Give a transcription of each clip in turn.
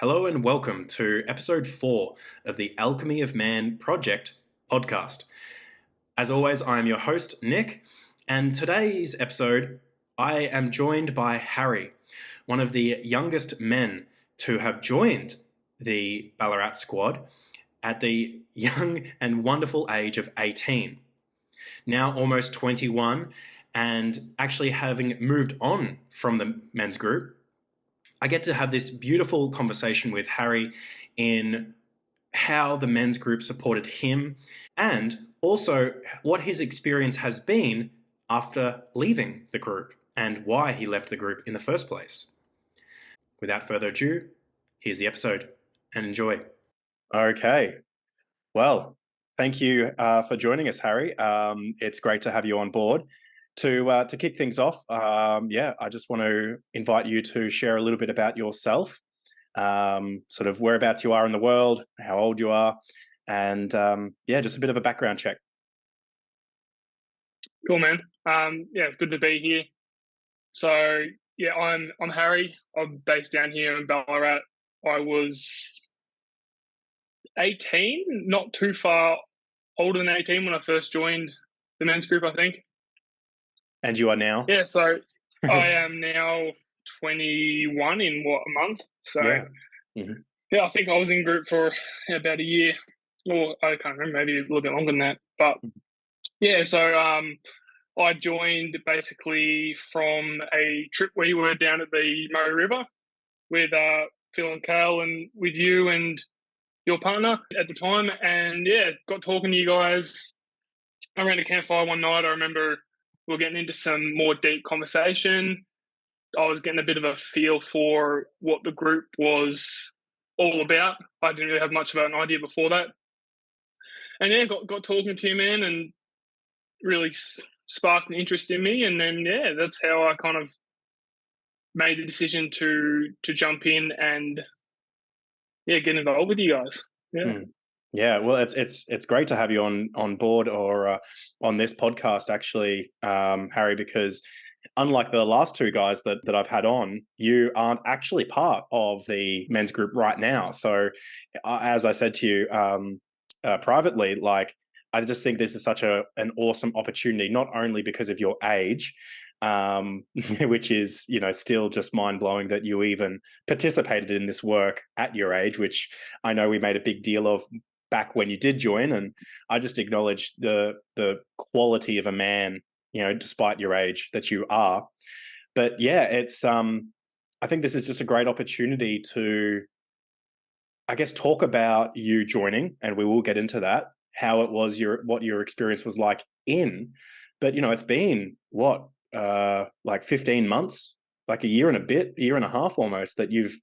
Hello and welcome to episode 4 of the Alchemy of Man Project podcast. As always, I am your host, Nick, and today's episode, I am joined by Harry, one of the youngest men to have joined the Ballarat Squad at the young and wonderful age of 18. Now almost 21, and actually having moved on from the men's group, I get to have this beautiful conversation with Harry in how the men's group supported him and also what his experience has been after leaving the group and why he left the group in the first place. Without further ado, here's the episode and enjoy. Okay. Well, thank you for joining us, Harry. It's great to have you on board. To kick things off, I just want to invite you to share a little bit about yourself, sort of whereabouts you are in the world, how old you are, and just a bit of a background check. Cool, man. It's good to be here. So, I'm Harry. I'm based down here in Ballarat. I was 18, not too far older than 18 when I first joined the men's group, I think. And you are now? Yeah, so I am now 21 in a month? So, I think I was in group for about a year, or I can't remember, maybe a little bit longer than that. But I joined basically from a trip we were down at the Murray River with Phil and Kale and with you and your partner at the time. And got talking to you guys around a campfire one night. I remember we were getting into some more deep conversation. I was getting a bit of a feel for what the group was all about. I didn't really have much of an idea before that. And got talking to you, man, and really sparked an interest in me. And then, that's how I kind of made the decision to jump in and, get involved with you guys. Yeah, well, it's great to have you on board or on this podcast, actually, Harry, because unlike the last two guys that I've had on, you aren't actually part of the men's group right now. So, as I said to you privately, like, I just think this is such an awesome opportunity, not only because of your age, which is, still just mind-blowing that you even participated in this work at your age, which I know we made a big deal of back when you did join, and I just acknowledge the quality of a man, despite your age that you are. But it's I think this is just a great opportunity to, I guess, talk about you joining, and we will get into that, how it was what your experience was like but it's been like 15 months, like a year and a half almost, that you've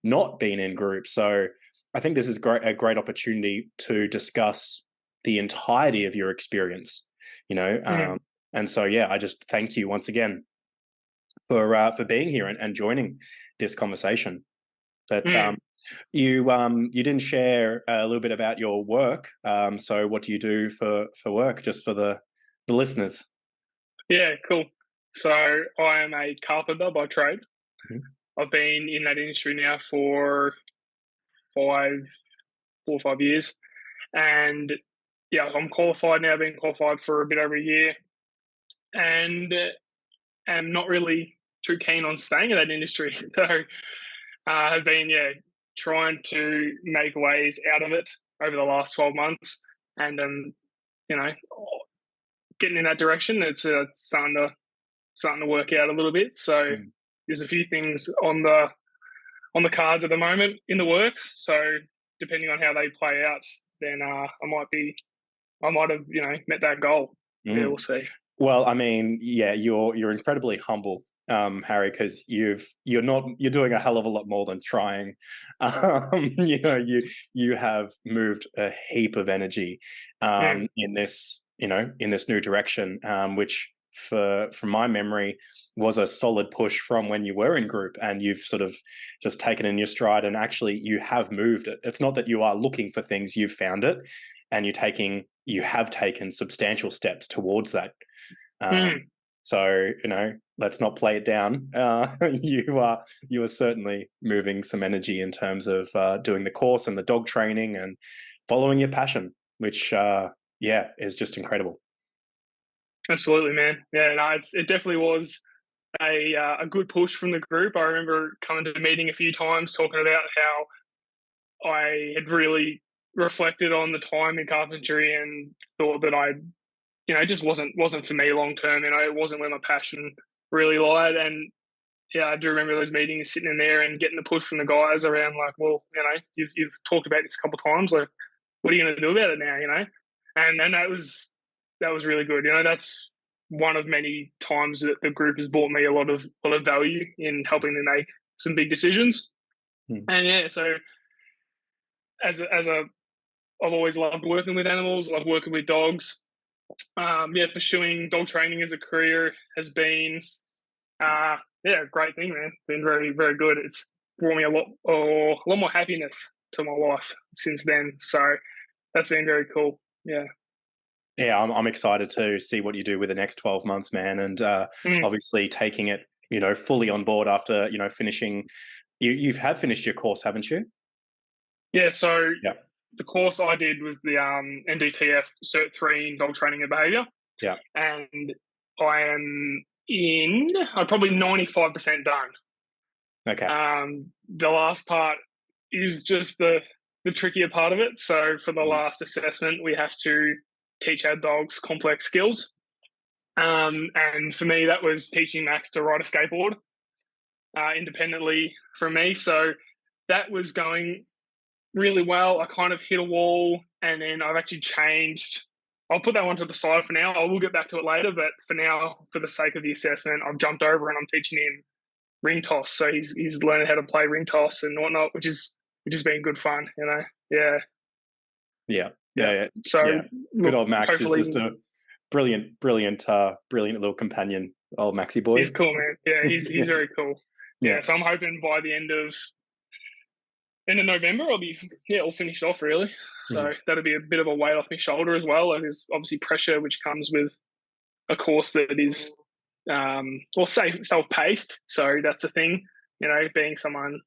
not been in group. So I think this is a great opportunity to discuss the entirety of your experience, and so I just thank you once again for being here and joining this conversation. But you didn't share a little bit about your work. So what do you do for work, just for the listeners? Yeah, cool. So I am a carpenter by trade. I've been in that industry now for 4 or 5 years. And I'm qualified now, been qualified for a bit over a year. And am not really too keen on staying in that industry. So I've been, trying to make ways out of it over the last 12 months. And, getting in that direction, it's starting to work out a little bit. So there's a few things on the cards at the moment in the works. So depending on how they play out, then I might have met that goal. Yeah, we'll see. Well, I mean, you're incredibly humble, Harry, because you're doing a hell of a lot more than trying. You have moved a heap of energy in this new direction, which from my memory was a solid push from when you were in group, and you've sort of just taken in your stride, and actually you have moved it. It's not that you are looking for things, you've found it, and you have taken substantial steps towards that. So let's not play it down. You are certainly moving some energy in terms of doing the course and the dog training and following your passion, which is just incredible. Absolutely, man. Yeah, no, it definitely was a good push from the group. I remember coming to the meeting a few times talking about how I had really reflected on the time in carpentry and thought that it just wasn't for me long term. It wasn't where my passion really lied. And yeah, I do remember those meetings, sitting in there and getting the push from the guys around, like, well, you've talked about this a couple of times. Like, what are you going to do about it now? And that was really good. That's one of many times that the group has brought me a lot of value in helping me make some big decisions. And yeah, so as a I've always loved working with animals, love working with dogs. Pursuing dog training as a career has been a great thing, man. Been very, very good. It's brought me a lot more happiness to my life since then. So that's been very cool. Yeah. Yeah, I'm excited to see what you do with the next 12 months, man. And obviously taking it, fully on board after, finishing. You've finished your course, haven't you? Yeah. So Yeah. the course I did was the NDTF Cert 3 in dog training and behaviour. Yeah. And I'm probably 95% done. Okay. The last part is just the trickier part of it. So for the last assessment, we have to teach our dogs complex skills. And for me, that was teaching Max to ride a skateboard independently from me. So that was going really well. I kind of hit a wall, and then I've actually changed. I'll put that one to the side for now. I will get back to it later, but for now, for the sake of the assessment, I've jumped over and I'm teaching him ring toss. So he's learning how to play ring toss and whatnot, which has been good fun. Yeah. Yeah. So good old Max is hopefully, just a brilliant little companion. Old Maxie boy. He's cool, man. Yeah, he's very cool. Yeah. So I'm hoping by the end of November, I'll be all finished off really. So that'll be a bit of a weight off my shoulder as well. There's obviously pressure which comes with a course that is self-paced. So that's a thing. Being someone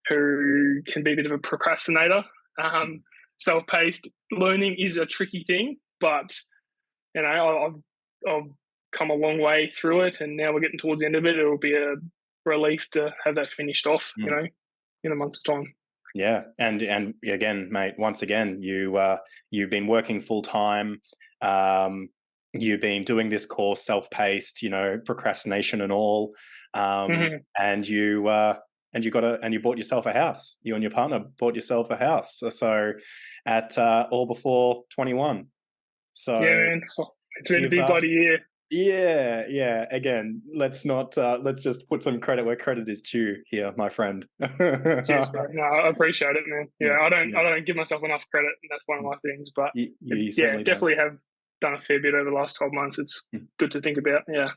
who can be a bit of a procrastinator. Self-paced learning is a tricky thing, but I've come a long way through it, and now we're getting towards the end of it. It'll be a relief to have that finished off. In a month's time. Yeah, and again, mate, once again, you've been working full time. You've been doing this course self-paced, procrastination and all, and you bought yourself a house. You and your partner bought yourself a house. So at all before 21. So yeah, man, it's been a big bloody year. Yeah. Again, let's just put some credit where credit is due here, my friend. Cheers, bro. No, I appreciate it, man. Yeah, I don't give myself enough credit, and that's one of my things. But you definitely have done a fair bit over the last 12 months. It's good to think about. Yeah.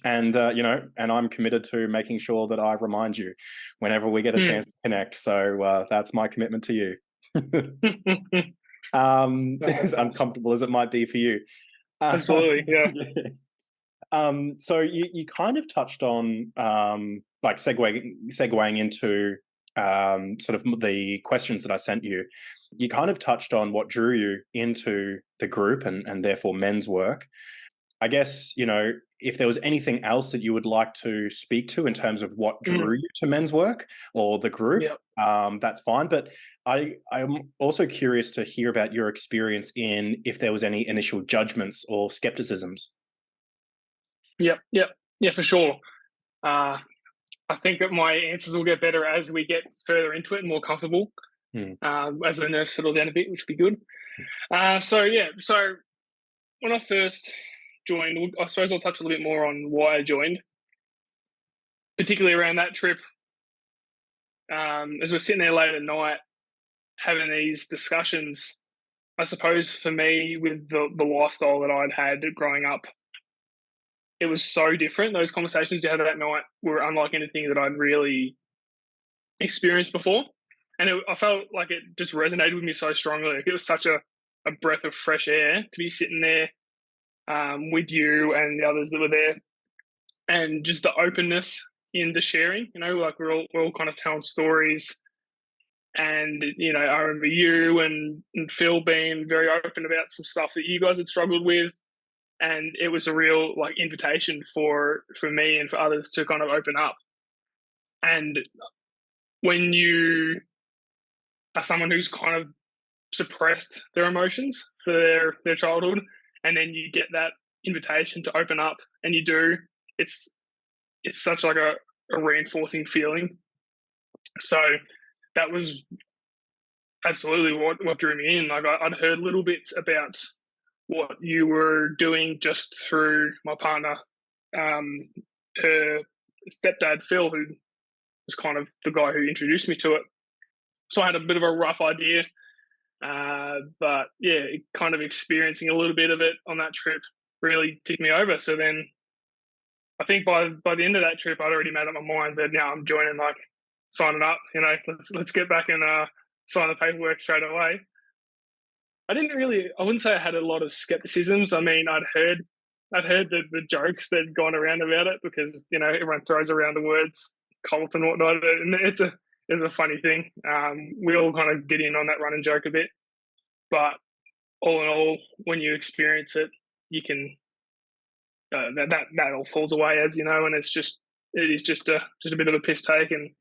And and I'm committed to making sure that I remind you whenever we get a chance to connect. So that's my commitment to you. As uncomfortable as it might be for you. Absolutely, yeah. So you kind of touched on like segueing into sort of the questions that I sent you. You kind of touched on what drew you into the group and therefore men's work. I guess, if there was anything else that you would like to speak to in terms of what drew you to men's work or the group, that's fine. But I'm also curious to hear about your experience in if there was any initial judgments or skepticisms. Yeah, for sure. I think that my answers will get better as we get further into it and more comfortable, as the nerves settle down a bit, which would be good. So when I first joined, I suppose I'll touch a little bit more on why I joined, particularly around that trip. As we're sitting there late at night having these discussions, I suppose for me, with the lifestyle that I'd had growing up, it was so different. Those conversations you had that night were unlike anything that I'd really experienced before. And I felt like it just resonated with me so strongly. Like it was such a breath of fresh air to be sitting there with you and the others that were there and just the openness in the sharing. Like we're all kind of telling stories, and I remember you and Phil being very open about some stuff that you guys had struggled with, and it was a real like invitation for me and for others to kind of open up. And when you are someone who's kind of suppressed their emotions for their childhood, and then you get that invitation to open up, and you do, it's it's such like a reinforcing feeling. So that was absolutely what drew me in. Like I'd heard little bits about what you were doing just through my partner, her stepdad Phil, who was kind of the guy who introduced me to it. So I had a bit of a rough idea, but yeah, kind of experiencing a little bit of it on that trip really ticked me over. So then I think by the end of that trip, I'd already made up my mind that now I'm joining, like signing up. Let's get back and sign the paperwork straight away. I wouldn't say I had a lot of skepticisms. I mean, I'd heard the jokes that had gone around about it because everyone throws around the words cult and whatnot, and it's a funny thing. We all kind of get in on that running joke a bit, but all in all, when you experience it, you can that all falls away, as you know, and it is just a bit of a piss take. And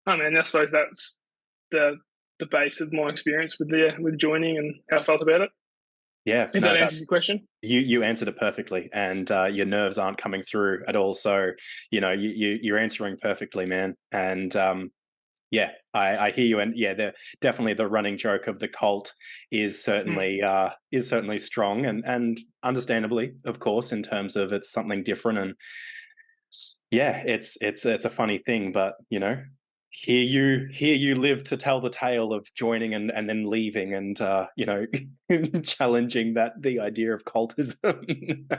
I mean, I suppose that's the base of my experience with joining and how I felt about it. Yeah, If no, that that answers your question. you answered it perfectly, and your nerves aren't coming through at all. So you're answering perfectly, man. And yeah, I hear you. And yeah, definitely the running joke of the cult is certainly strong, and understandably, of course, in terms of it's something different. And yeah, it's a funny thing, but here you live to tell the tale of joining and then leaving, and challenging the idea of cultism.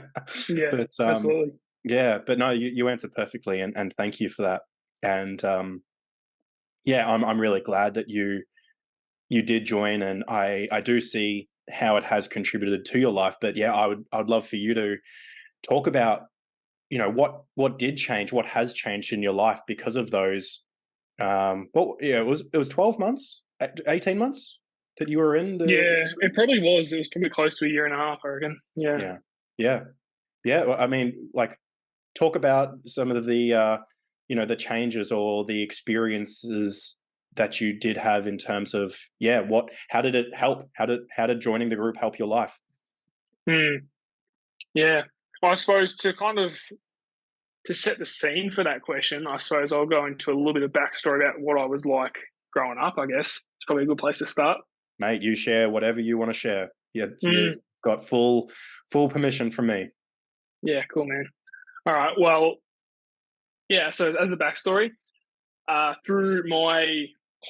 Yeah, But absolutely. yeah, but no, you answered perfectly, and thank you for that. And yeah, I'm really glad that you did join, and I do see how it has contributed to your life. But yeah, I'd love for you to talk about what did change, what has changed in your life because of those. Well, yeah, it was 12 months, 18 months that you were in the. Yeah, it probably was. It was probably close to a year and a half, I reckon. Yeah. Yeah, yeah, yeah. Well, I mean, like, talk about some of the changes or the experiences that you did have in terms of, yeah, how did it help? How did joining the group help your life? Hmm. Yeah. Well, I suppose to set the scene for that question, I suppose I'll go into a little bit of backstory about what I was like growing up. I guess it's probably a good place to start. Mate, you share whatever you want to share. You've Mm. got full permission from me. Yeah, cool, man. All right. Well, yeah. So as the backstory, through my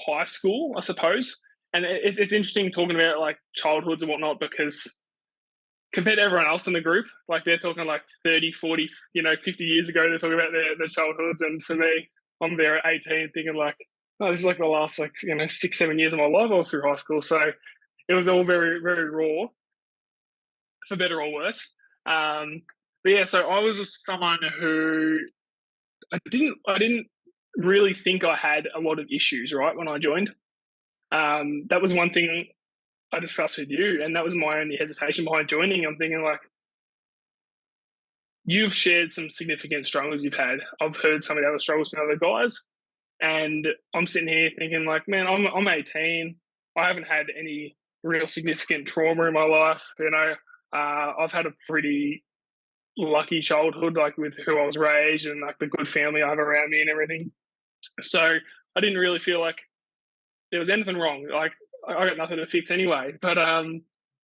high school, I suppose, and it's interesting talking about like childhoods and whatnot because compared to everyone else in the group, like they're talking like 30, 40, 50 years ago, they're talking about their childhoods. And for me, I'm there at 18 thinking like, oh, this is like the last 6, 7 years of my life I was through high school. So it was all very, very raw, for better or worse. But yeah, so I was someone who I didn't really think I had a lot of issues, right, when I joined. That was one thing I discussed with you, and that was my only hesitation behind joining. I'm thinking like, you've shared some significant struggles you've had. I've heard some of the other struggles from other guys, and I'm sitting here thinking like, man, I'm 18. I haven't had any real significant trauma in my life. I've had a pretty lucky childhood, like with who I was raised and like the good family I have around me and everything. So I didn't really feel like there was anything wrong. Like I got nothing to fix anyway. But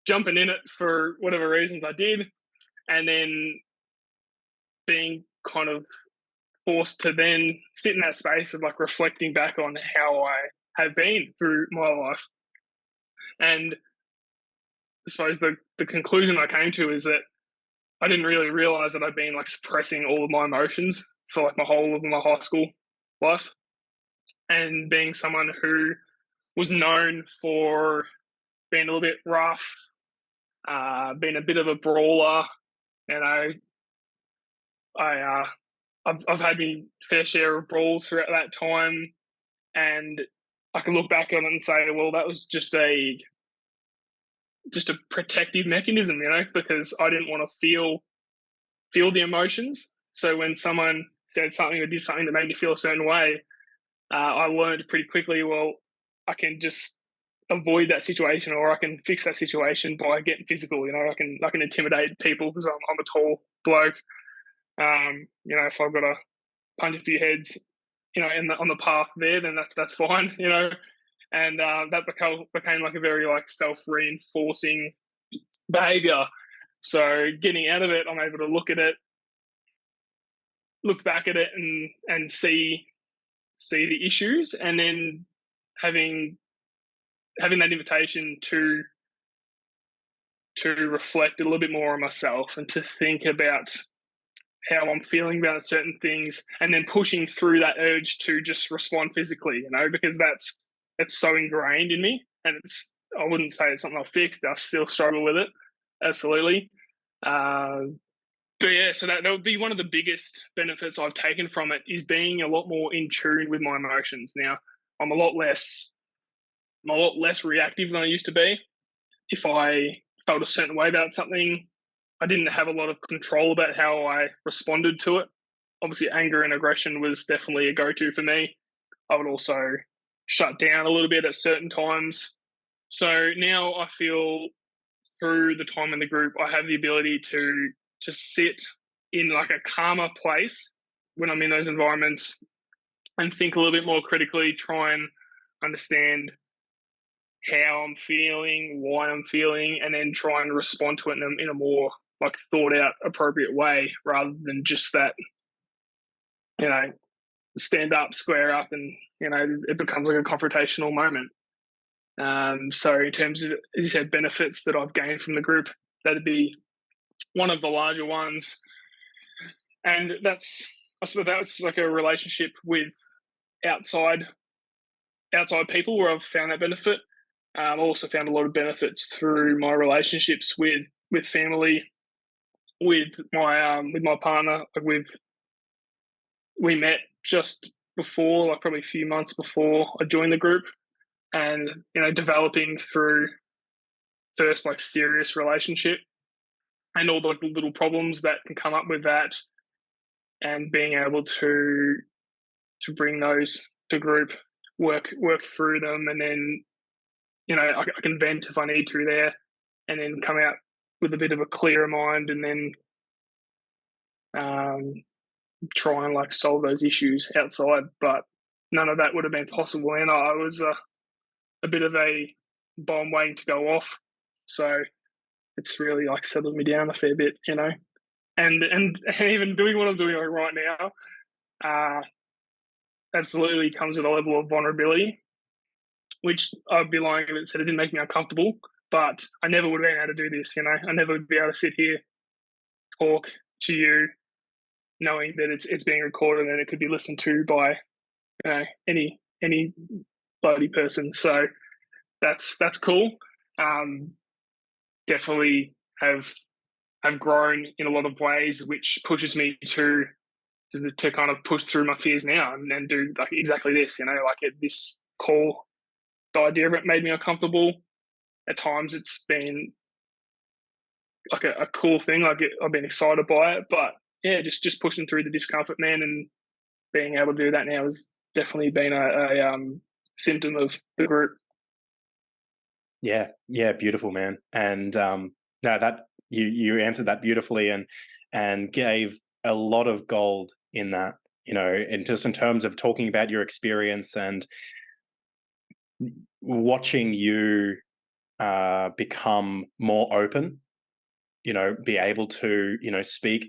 jumping in it for whatever reasons I did, and then being kind of forced to then sit in that space of like reflecting back on how I have been through my life. And I suppose the conclusion I came to is that I didn't really realize that I'd been like suppressing all of my emotions for like my whole of my high school life. And being someone who was known for being a little bit rough, being a bit of a brawler, and I I've had my fair share of brawls throughout that time, and I can look back on it and say, well, that was just a protective mechanism, because I didn't want to feel the emotions. So when someone said something or did something that made me feel a certain way, I learned pretty quickly, well, I can just avoid that situation, or I can fix that situation by getting physical. I can intimidate people because I'm a tall bloke. If I've got to punch a few heads, on the path there, then that's fine. And that became like a very like self reinforcing behavior. So getting out of it, I'm able to look back at it, and see the issues, and then having that invitation to reflect a little bit more on myself and to think about how I'm feeling about certain things, and then pushing through that urge to just respond physically, because it's so ingrained in me, and I wouldn't say it's something I've fixed. I still struggle with it, absolutely. Uh, but yeah, so that would be one of the biggest benefits I've taken from it, is being a lot more in tune with my emotions. Now, I'm a lot less reactive than I used to be. If I felt a certain way about something, I didn't have a lot of control about how I responded to it. Obviously, anger and aggression was definitely a go-to for me. I would also shut down a little bit at certain times. So now I feel, through the time in the group, I have the ability to sit in like a calmer place when I'm in those environments, and think a little bit more critically, try and understand how I'm feeling, why I'm feeling, and then try and respond to it in a more like thought out, appropriate way, rather than just that, you know, stand up, square up, and it becomes like a confrontational moment. So in terms of, as you said, benefits that I've gained from the group, that'd be one of the larger ones, and I suppose that's like a relationship with outside people where I've found that benefit. I also found a lot of benefits through my relationships with family, with my partner. We met just before, like probably a few months before I joined the group, and developing through first like serious relationship, and all the little problems that can come up with that, and being able to bring those to group, work through them, and then I can vent if I need to there, and then come out with a bit of a clearer mind, and then um, try and like solve those issues outside. But none of that would have been possible, and I was a bit of a bomb waiting to go off. So it's really like settled me down a fair bit, and even doing what I'm doing like right now, uh, absolutely comes with a level of vulnerability, which I'd be lying if it said it didn't make me uncomfortable. But I never would have been able to do this, I never would be able to sit here, talk to you, knowing that it's being recorded and it could be listened to by any bloody person. So that's cool. Um, Definitely have grown in a lot of ways, which pushes me to kind of push through my fears now, and do like exactly this. Like this call, the idea of it made me uncomfortable. At times, it's been like a cool thing. I've been excited by it, but yeah, just pushing through the discomfort, man, and being able to do that now has definitely been a symptom of the group. Yeah, beautiful, man. And no, that you answered that beautifully, and gave a lot of gold in that, and just in terms of talking about your experience and watching you become more open, be able to, speak,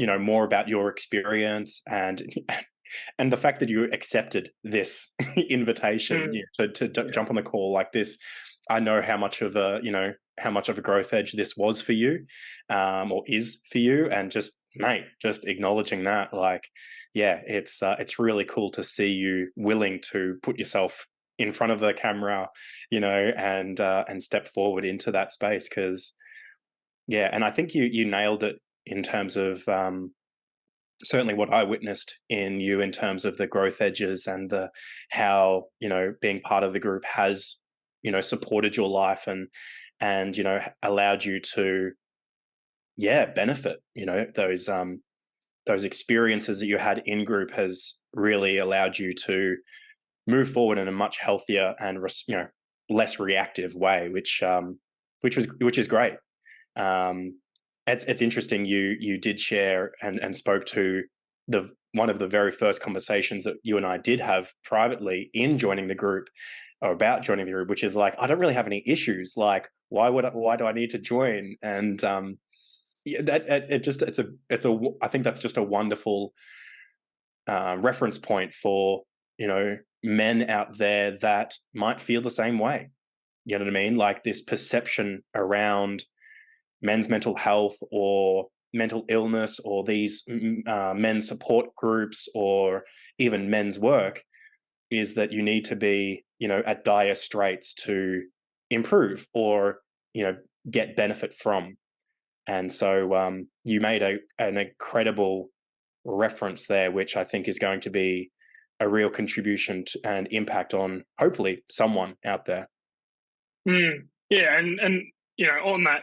more about your experience, and the fact that you accepted this invitation, to jump on the call like this. I know how much of a growth edge this was for you, or is for you, and just mate, just acknowledging that, like, yeah, it's really cool to see you willing to put yourself in front of the camera, and step forward into that space, because yeah, and I think you nailed it in terms of certainly what I witnessed in you in terms of the growth edges and the how, being part of the group has, supported your life and allowed you to, yeah, benefit. Those experiences that you had in group has really allowed you to move forward in a much healthier and less reactive way, which is great. Um, it's interesting. You did share and spoke to the one of the very first conversations that you and I did have privately in joining the group, or about joining the group, which is like, I don't really have any issues. Like, why do I need to join? And yeah, I think that's just a wonderful reference point for men out there that might feel the same way. You know what I mean? Like this perception around men's mental health or mental illness, or these men's support groups, or even men's work, is that you need to be, at dire straits to improve or, get benefit from. And so you made an incredible reference there, which I think is going to be a real contribution and impact on hopefully someone out there. Yeah, and on that,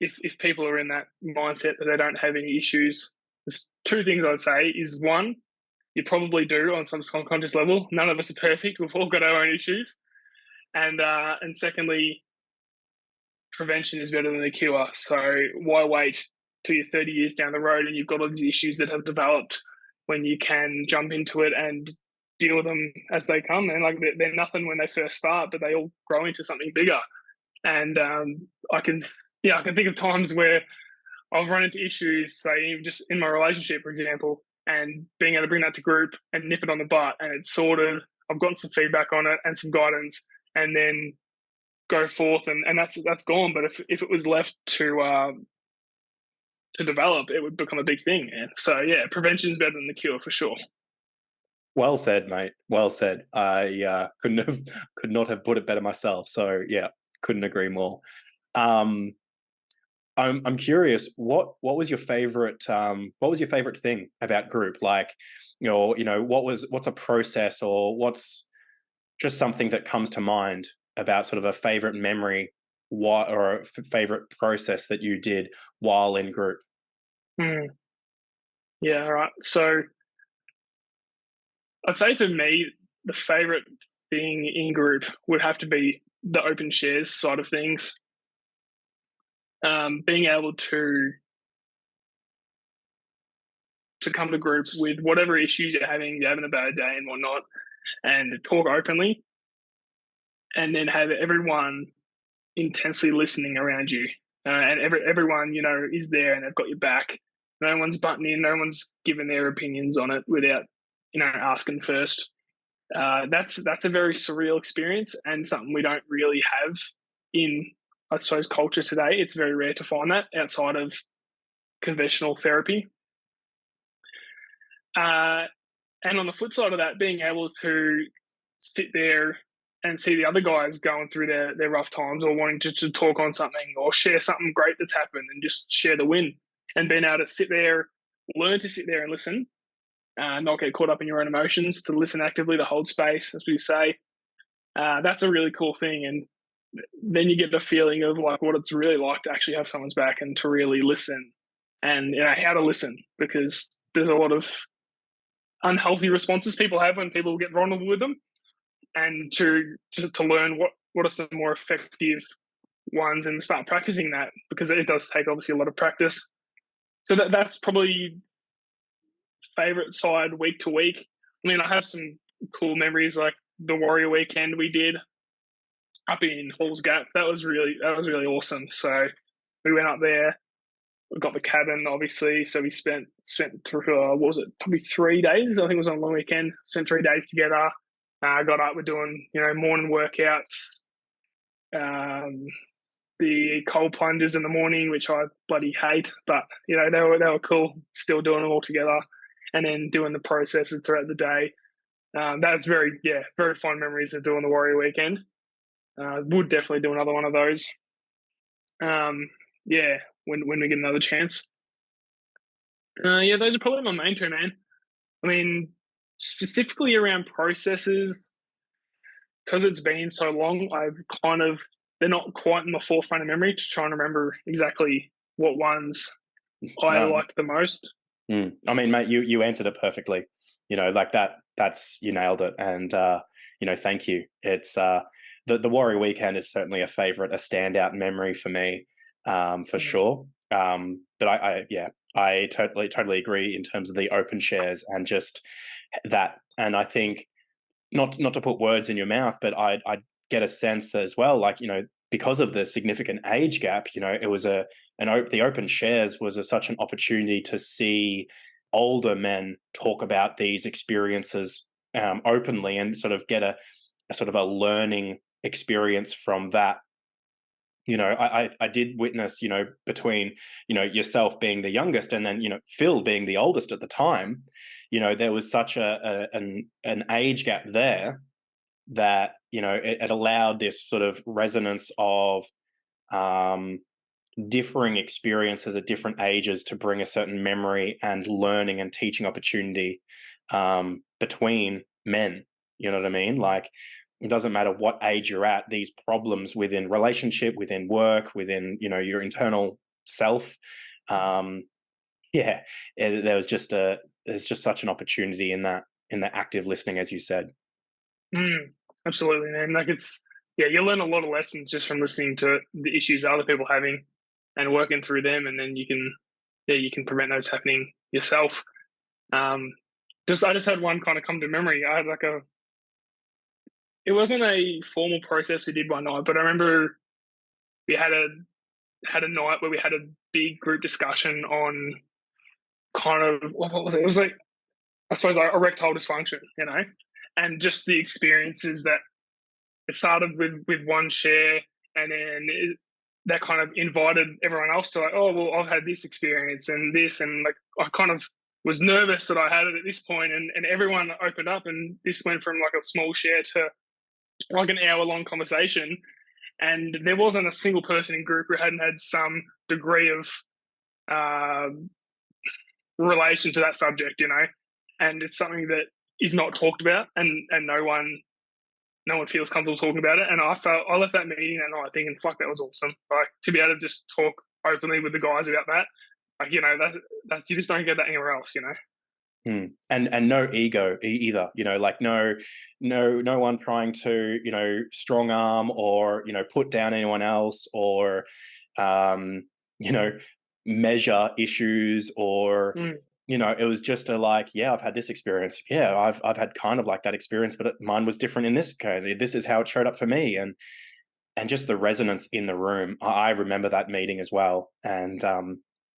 if people are in that mindset that they don't have any issues, there's two things I'd say. Is one, you probably do on some subconscious level. None of us are perfect. We've all got our own issues. And secondly, prevention is better than the cure. So why wait till you're 30 years down the road and you've got all these issues that have developed, when you can jump into it and deal with them as they come? And like, they're nothing when they first start, but they all grow into something bigger. And I can think of times where I've run into issues, say, just in my relationship, for example, and being able to bring that to group and nip it on the butt. And it's sort of, I've gotten some feedback on it and some guidance, and then go forth, and that's gone. But if it was left to develop, it would become a big thing. And so, yeah, prevention is better than the cure for sure. Well said, mate. Well said. I could not have put it better myself. So yeah, couldn't agree more. Um, I'm curious. What was your favorite? What was your favorite thing about group? Like, what's a process, or what's just something that comes to mind about sort of a favorite memory, or a favorite process that you did while in group? Hmm. Yeah, all right. So I'd say for me, the favorite thing in group would have to be the open shares side of things. Being able to come to group with whatever issues you're having a bad day and whatnot, and talk openly, and then have everyone intensely listening around you, and everyone is there and they've got your back. No one's butting in. No one's giving their opinions on it without asking first. That's a very surreal experience, and something we don't really have in, I suppose, culture today. It's very rare to find that outside of conventional therapy. Uh, and on the flip side of that, being able to sit there and see the other guys going through their rough times, or wanting to talk on something or share something great that's happened and just share the win, and being able to sit there, learn to sit there and listen, not get caught up in your own emotions, to listen actively, to hold space, as we say. That's a really cool thing. And then you get the feeling of like what it's really like to actually have someone's back and to really listen, and how to listen, because there's a lot of unhealthy responses people have when people get vulnerable with them, and to learn what are some more effective ones and start practicing that, because it does take obviously a lot of practice. So that's probably favorite side week to week. I mean, I have some cool memories, like the Warrior Weekend we did up in Halls Gap. That was really awesome. So we went up there, we got the cabin, obviously. So we spent through what was it, probably 3 days. I think it was on a long weekend. Spent 3 days together. Got up, we're doing morning workouts, the cold plunges in the morning, which I bloody hate, but they were cool. Still doing them all together, and then doing the processes throughout the day. That's very fond memories of doing the Warrior Weekend. Would definitely do another one of those. Yeah, when we get another chance. Yeah, those are probably my main two, man. I mean, specifically around processes, because it's been so long, I've kind of, they're not quite in the forefront of memory to try and remember exactly what ones I No. like the most. I mean, mate, you answered it perfectly. Like that. That's you nailed it. And thank you. It's the Warrior Weekend is certainly a favorite, a standout memory for me, for Mm. sure. But I totally agree in terms of the open shares and just that. And I think not to put words in your mouth, but I get a sense that as well, like because of the significant age gap, it was the open shares was such an opportunity to see older men talk about these experiences openly and sort of get a sort of a learning experience from that. I did witness, between, yourself being the youngest and then, Phil being the oldest at the time, there was such an age gap there that, it allowed this sort of resonance of um, differing experiences at different ages to bring a certain memory and learning and teaching opportunity between men. You know what I mean? Like, it doesn't matter what age you're at, these problems within relationship, within work, within, your internal self. Um, yeah, there's just such an opportunity in the active listening, as you said. Mm, absolutely, man. Like yeah, you learn a lot of lessons just from listening to the issues other people are having and working through them, and then you can prevent those happening yourself. Um, I just had one kind of come to memory. I had like it wasn't a formal process we did one night, but I remember we had a night where we had a big group discussion on kind of what was it? It was like, I suppose, like erectile dysfunction, and just the experiences that it started with one share, and then that kind of invited everyone else to, like, oh well, I've had this experience and this, and like I kind of was nervous that I had it at this point, and everyone opened up, and this went from like a small share to like an hour long conversation, and there wasn't a single person in group who hadn't had some degree of uh, relation to that subject, and it's something that is not talked about, and no one feels comfortable talking about it. And I left that meeting that night thinking, fuck, that was awesome. Like, to be able to just talk openly with the guys about that, like, that you just don't get that anywhere else. And no ego either, like no one trying to, strong arm or, put down anyone else or, um, you know, measure issues or, Mm, it was just like, yeah, I've had this experience. Yeah, I've had kind of like that experience, but mine was different in this case. This is how it showed up for me. And just the resonance in the room. I remember that meeting as well. And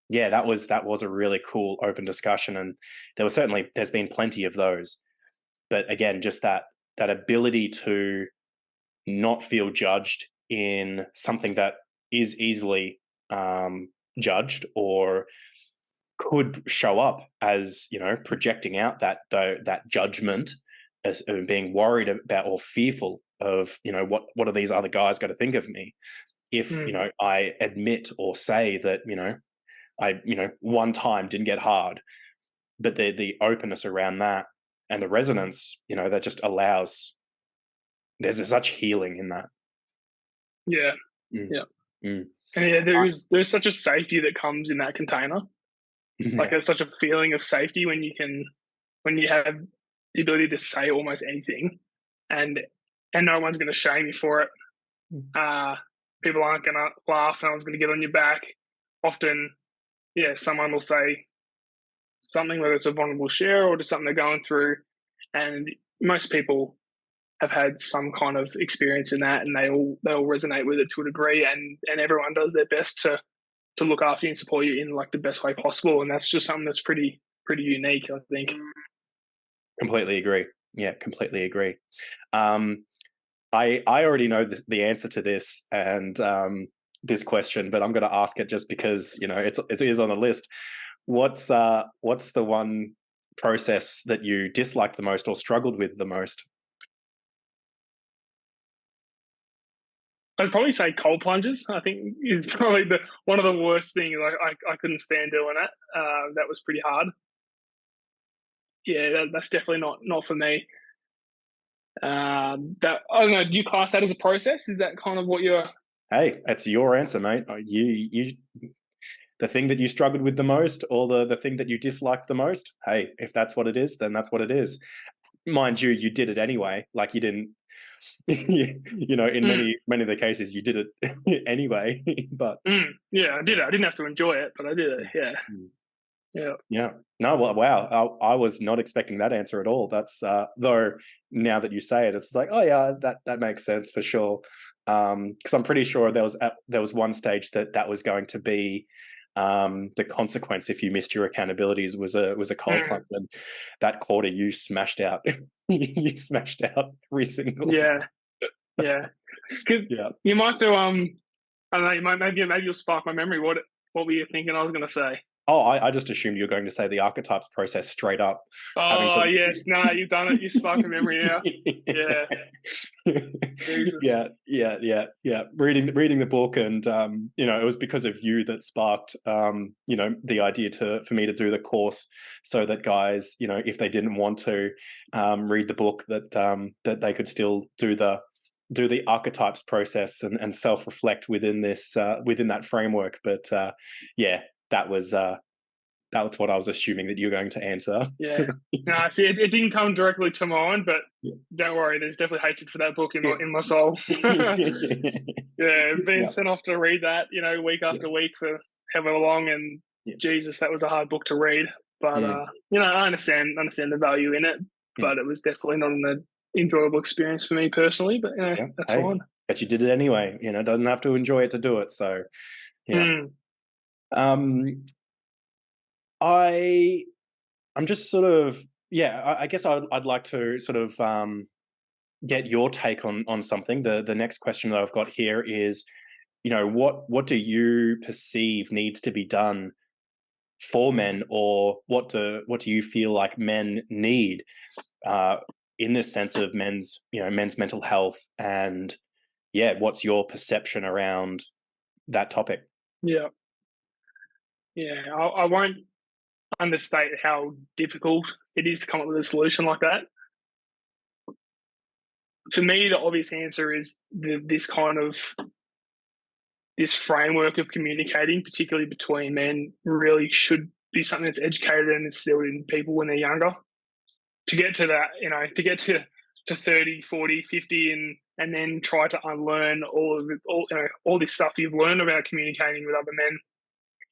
yeah, that was a really cool open discussion. And there's been plenty of those. But again, just that ability to not feel judged in something that is easily judged or could show up as, projecting out that judgment, as being worried about or fearful of, what are these other guys going to think of me if, mm, I admit or say that, I, one time didn't get hard. But the openness around that and the resonance, that just allows, there's such healing in that. yeah, Mm. yeah, Mm. and yeah, there's such a safety that comes in that container. Like, Yeah. there's such a feeling of safety when you have the ability to say almost anything, and no one's going to shame you for it. Uh, People aren't going to laugh. No one's going to get on your back. Often, yeah, someone will say something, whether it's a vulnerable share or just something they're going through, and most people have had some kind of experience in that, and they'll resonate with it to a degree, and everyone does their best to look after you and support you in like the best way possible, and that's just something that's pretty unique, I think. Completely agree. Yeah, completely agree. Um, I already know the answer to this and this question, but I'm going to ask it just because it is on the list. What's the one process that you disliked the most or struggled with the most? I'd probably say cold plunges. I think is probably one of the worst things. I couldn't stand doing that. That was pretty hard. Yeah, that's definitely not for me. That I don't know. Do you class that as a process? Is that kind of what you're? Hey, it's your answer, mate. The thing that you struggled with the most, or the thing that you disliked the most. Hey, if that's what it is, then that's what it is. Mind you, you did it anyway. Like you didn't, in Mm, many of the cases, you did it anyway. But yeah, I did it. I didn't have to enjoy it, but I did it. Yeah, mm. yeah. Yeah. No, well, wow. I was not expecting that answer at all. That's though now that you say it, it's like, oh yeah, that makes sense for sure. Because I'm pretty sure there was one stage that was going to be the consequence if you missed your accountabilities was a cold Mm, plunge, and that quarter you smashed out. You smashed out every single. yeah, yeah. 'Cause Yeah. you might do. I don't know. You might maybe you'll spark my memory. What were you thinking? I was going to say. Oh, I just assumed you were going to say the archetypes process straight up, having Oh to. yes, no, you've done it. You sparked a memory now. Yeah, Jesus. Yeah. Reading the book, and it was because of you that sparked the idea for me to do the course, so that guys, if they didn't want to read the book, that they could still do the archetypes process and self-reflect within within that framework. But yeah, that was what I was assuming that you were going to answer. Yeah. No, see, it didn't come directly to mind, but Yeah. don't worry. There's definitely hatred for that book in my soul. Yeah, being Yeah. sent off to read that, week Yeah. after week for however long, and Yeah. Jesus, that was a hard book to read. But Mm. I understand the value in it, Mm. but it was definitely not an enjoyable experience for me personally. But Yeah. that's Hey, fine. but you did it anyway. Doesn't have to enjoy it to do it. So, yeah. Mm, Um, I I'm just sort of, yeah. I guess I'd like to sort of get your take on something. The next question that I've got here is, what do you perceive needs to be done for men, or what do you feel like men need uh, in this sense of men's mental health, and yeah, what's your perception around that topic? yeah, yeah. I won't understate how difficult it is to come up with a solution like that. For me, the obvious answer is this framework of communicating, particularly between men, really should be something that's educated and instilled in people when they're younger. To get to that, to get to 30, 40, 50, and then try to unlearn all this stuff you've learned about communicating with other men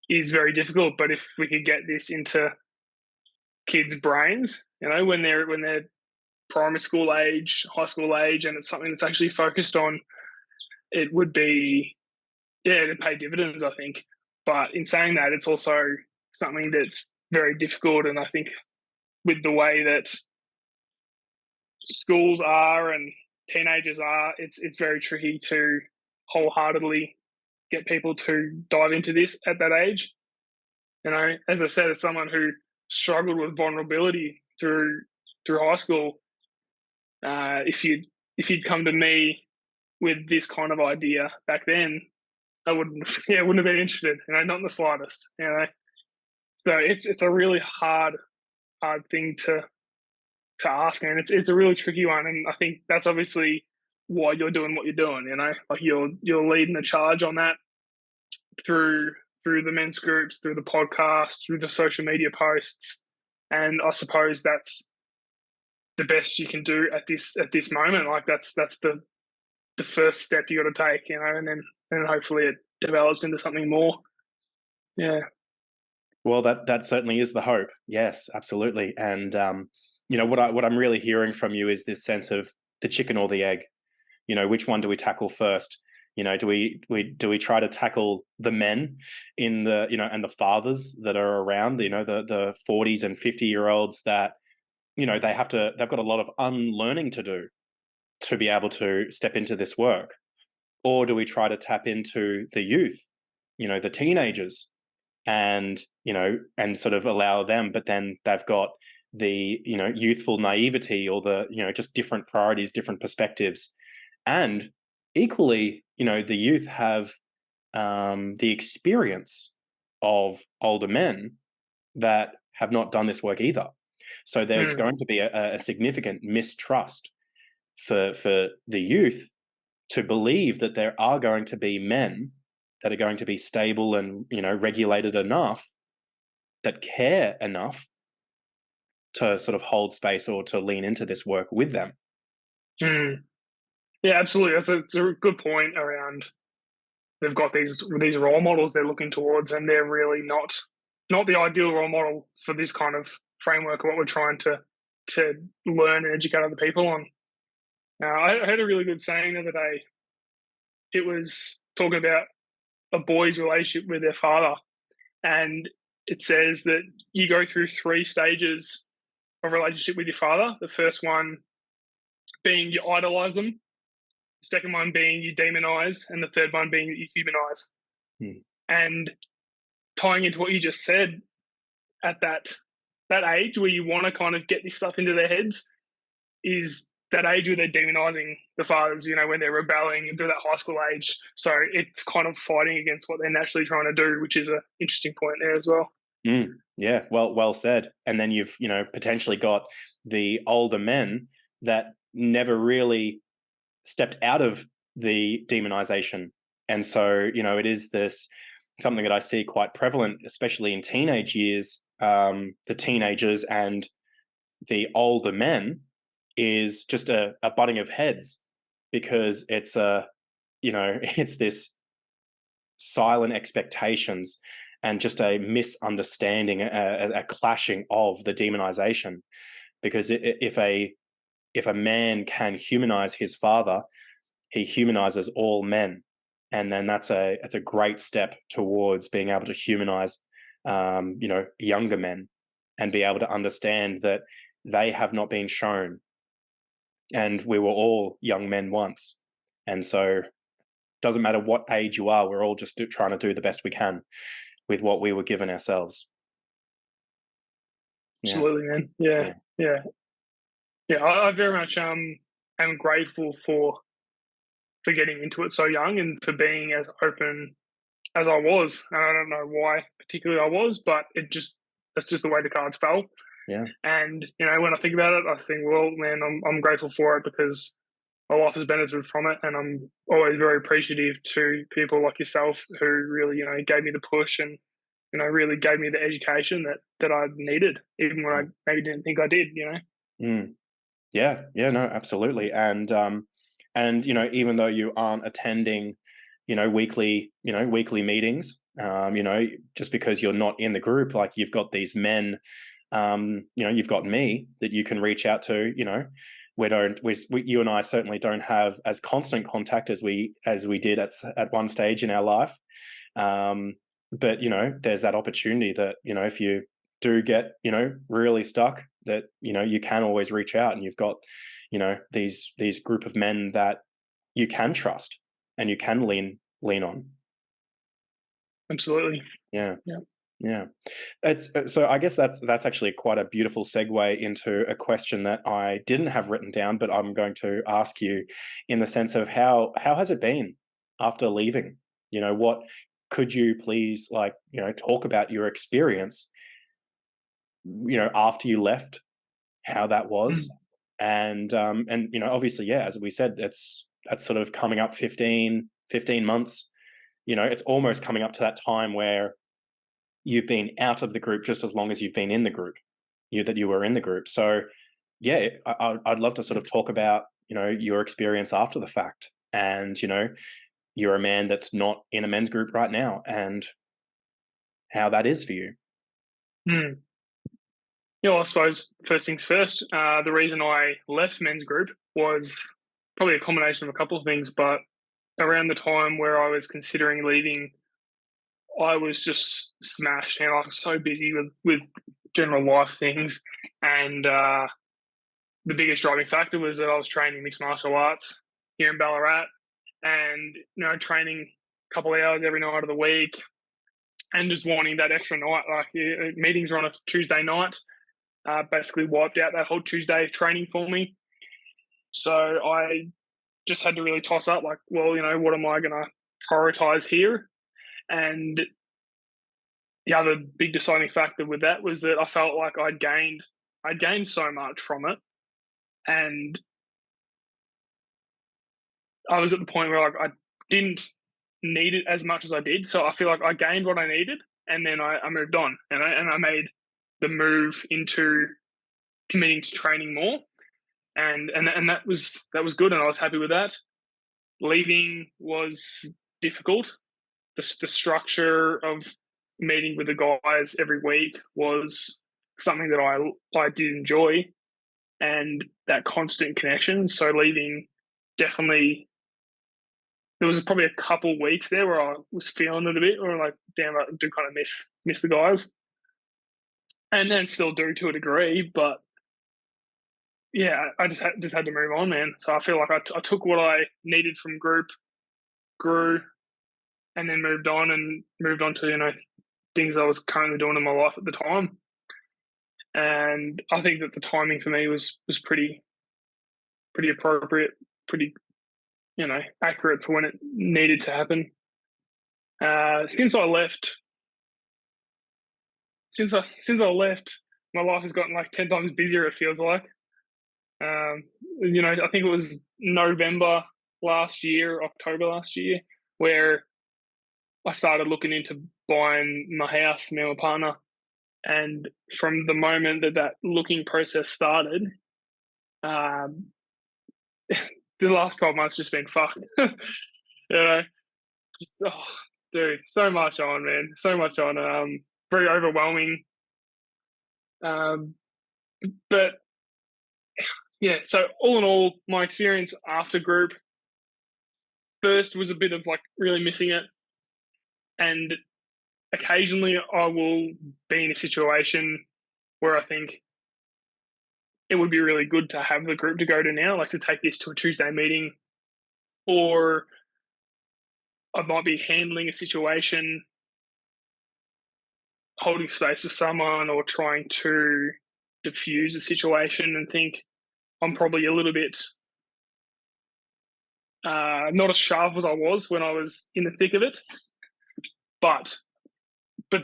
is very difficult. But if we could get this into kids' brains, when they're primary school age, high school age, and it's something that's actually focused on, it would be, yeah, it'd pay dividends, I think. But in saying that, it's also something that's very difficult. And I think with the way that schools are and teenagers are, it's very tricky to wholeheartedly get people to dive into this at that age. As I said, as someone who struggled with vulnerability through high school, if you'd come to me with this kind of idea back then, I wouldn't wouldn't have been interested, not in the slightest. So it's a really hard thing to ask, and it's a really tricky one, and I think that's obviously why you're doing what you're doing. Like you're leading the charge on that through the men's groups, through the podcast, through the social media posts, and I suppose that's the best you can do at this moment. Like that's the first step you got to take, and hopefully it develops into something more. Yeah. Well, that certainly is the hope. Yes, absolutely. And what I'm really hearing from you is this sense of the chicken or the egg. Which one do we tackle first? Do we try to tackle the men in and the fathers that are around, the 40s and 50-year-olds that, they've got a lot of unlearning to do to be able to step into this work? Or do we try to tap into the youth, the teenagers, and sort of allow them, but then they've got the youthful naivety, or the just different priorities, different perspectives, and equally, the youth have the experience of older men that have not done this work either. So there's Mm, going to be a significant mistrust for the youth to believe that there are going to be men that are going to be stable and regulated enough, that care enough to sort of hold space or to lean into this work with them. mm. Yeah, absolutely. That's a good point around. They've got these role models they're looking towards, and they're really not the ideal role model for this kind of framework of what we're trying to learn and educate other people on. I heard a really good saying the other day. It was talking about a boy's relationship with their father, and it says that you go through three stages of relationship with your father. The first one being you idolize them, the second one being you demonize, and the third one being that you humanize. Hmm. And tying into what you just said, at that age where you want to kind of get this stuff into their heads is that age where they're demonizing the fathers, when they're rebelling through that high school age. So it's kind of fighting against what they're naturally trying to do, which is an interesting point there as well. Yeah, well said. And then you've potentially got the older men that never really stepped out of the demonization, and so it is this something that I see quite prevalent, especially in teenage years. The teenagers and the older men is just a butting of heads, because it's it's this silent expectations and just a misunderstanding, a clashing of the demonization. Because if a man can humanize his father, he humanizes all men, and then that's a great step towards being able to humanize younger men, and be able to understand that they have not been shown, and we were all young men once, and so doesn't matter what age you are, we're all just trying to do the best we can with what we were given ourselves. Yeah, Absolutely, man. Yeah, yeah, yeah, yeah. I very much am grateful for getting into it so young and for being as open as I was. And I don't know why particularly I was, but that's just the way the cards fell. yeah. And when I think about it, I think, well, man, I'm grateful for it because my life has benefited from it, and I'm always very appreciative to people like yourself who really gave me the push and really gave me the education that I needed, even when I maybe didn't think I did. Mm. Yeah, yeah, no, absolutely. And even though you aren't attending, weekly meetings, just because you're not in the group, like you've got these men, you've got me that you can reach out to. You and I certainly don't have as constant contact as we did at one stage in our life. But there's that opportunity that if you do get really stuck, that you can always reach out, and you've got these group of men that you can trust and you can lean on. Absolutely. Yeah. Yeah. Yeah, it's so I guess that's actually quite a beautiful segue into a question that I didn't have written down, but I'm going to ask you, in the sense of how has it been after leaving? What could you please, talk about your experience, after you left, how that was, Mm. and obviously, yeah, as we said, that's sort of coming up 15 months. It's almost coming up to that time where you've been out of the group just as long as you've been in the group, that you were in the group. So yeah, I'd love to sort of talk about your experience after the fact, and you're a man that's not in a men's group right now, and how that is for you. Mm. Yeah, well, I suppose first things first. The reason I left men's group was probably a combination of a couple of things, but around the time where I was considering leaving, I was just smashed, and I was so busy with general life things, and the biggest driving factor was that I was training mixed martial arts here in Ballarat, and training a couple of hours every night of the week, and just wanting that extra night. Like meetings were on a Tuesday night, basically wiped out that whole Tuesday of training for me. So I just had to really toss up, like, well, what am I going to prioritize here? And the other big deciding factor with that was that I felt like I'd gained so much from it, and I was at the point where, like, I didn't need it as much as I did. So I feel like I gained what I needed, and then I moved on, and I made the move into committing to training more, and that was good, and I was happy with that. Leaving was difficult. The structure of meeting with the guys every week was something that I did enjoy, and that constant connection. So leaving, definitely, there was probably a couple weeks there where I was feeling it a bit, or like, damn, I do kind of miss the guys, and then still do to a degree. But yeah, I just had to move on, man. So I feel like I took what I needed from group, grew, and then moved on to things I was currently doing in my life at the time. And I think that the timing for me was pretty appropriate, pretty accurate for when it needed to happen. Since I left, my life has gotten like 10 times busier. It feels like. I think it was October last year, where I started looking into buying my house, me and my partner. And from the moment that looking process started, um, the last 12 months just been fucked. Oh, dude, so much on, man, so much on. Very overwhelming. Um, but yeah, so all in all, my experience after group first was a bit of like really missing it, and occasionally I will be in a situation where I think it would be really good to have the group to go to now, like to take this to a Tuesday meeting, or I might be handling a situation, holding space for someone, or trying to diffuse a situation, and think I'm probably a little bit not as sharp as I was when I was in the thick of it, but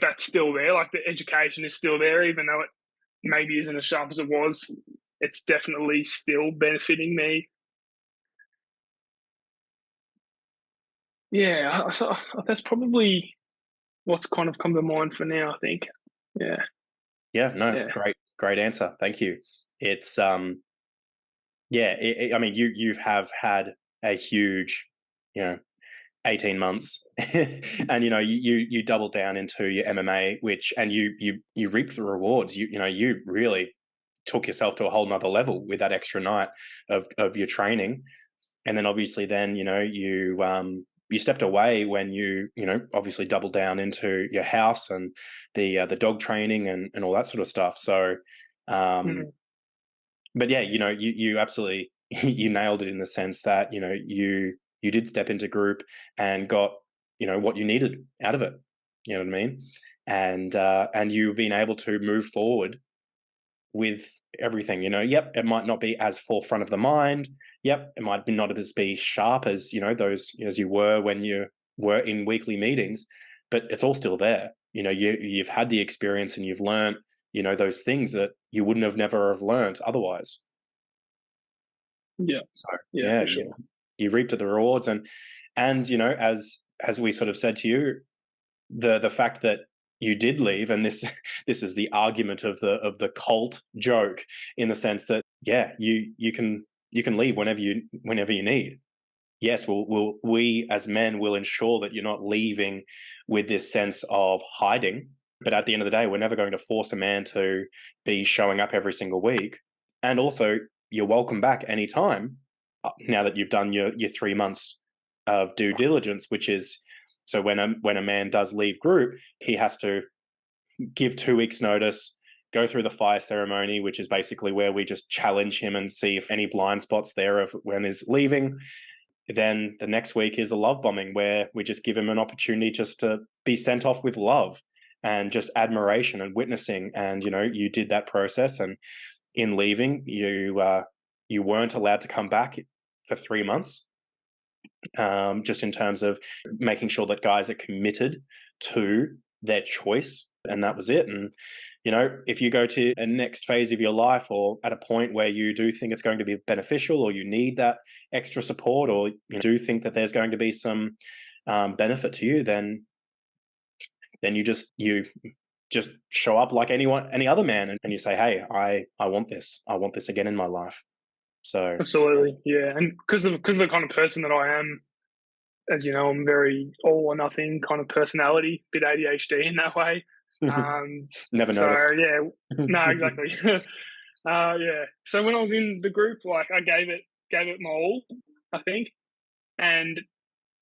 that's still there. Like, the education is still there, even though it maybe isn't as sharp as it was. It's definitely still benefiting me. Yeah, so that's probably what's kind of come to mind for now, I think. Yeah. Yeah, no, Yeah. great answer. Thank you. It's yeah, I mean, you have had a huge, 18 months, and you doubled down into your MMA, and you reaped the rewards. You really took yourself to a whole nother level with that extra night of your training. And then obviously you stepped away when you obviously doubled down into your house and the dog training and all that sort of stuff. So Mm-hmm. but yeah, you absolutely you nailed it in the sense that you did step into group and got what you needed out of it. You know what I mean? And you've been able to move forward with everything. Yep, it might not be as forefront of the mind. Yep, it might not be sharp as those as you were when you were in weekly meetings, but it's all still there. You've had the experience and you've learned those things that you wouldn't have never have learned otherwise. Yeah. So Yeah, yeah, for sure. you reaped the rewards, and as we sort of said to you, the fact that you did leave, and this this is the argument of the cult joke, in the sense that yeah, you can leave whenever you need. Yes, we as men will ensure that you're not leaving with this sense of hiding. But at the end of the day, we're never going to force a man to be showing up every single week. And also, you're welcome back anytime. Now that you've done your 3 months of due diligence, which is so when a man does leave group, he has to give 2 weeks notice, go through the fire ceremony, which is basically where we just challenge him and see if any blind spots there of when he's leaving. Then the next week is a love bombing, where we just give him an opportunity just to be sent off with love and just admiration and witnessing. And you did that process, and in leaving, you weren't allowed to come back for 3 months, just in terms of making sure that guys are committed to their choice, and that was it. And if you go to a next phase of your life, or at a point where you do think it's going to be beneficial, or you need that extra support, or you do think that there's going to be some benefit to you, then you just show up like any other man, and you say, hey, I want this again in my life. So Absolutely, yeah. And because of the kind of person that I am, as you know, I'm very all or nothing kind of personality, bit ADHD in that way. never So noticed. yeah, no, exactly. Yeah. So when I was in the group, like I gave it my all, I think, and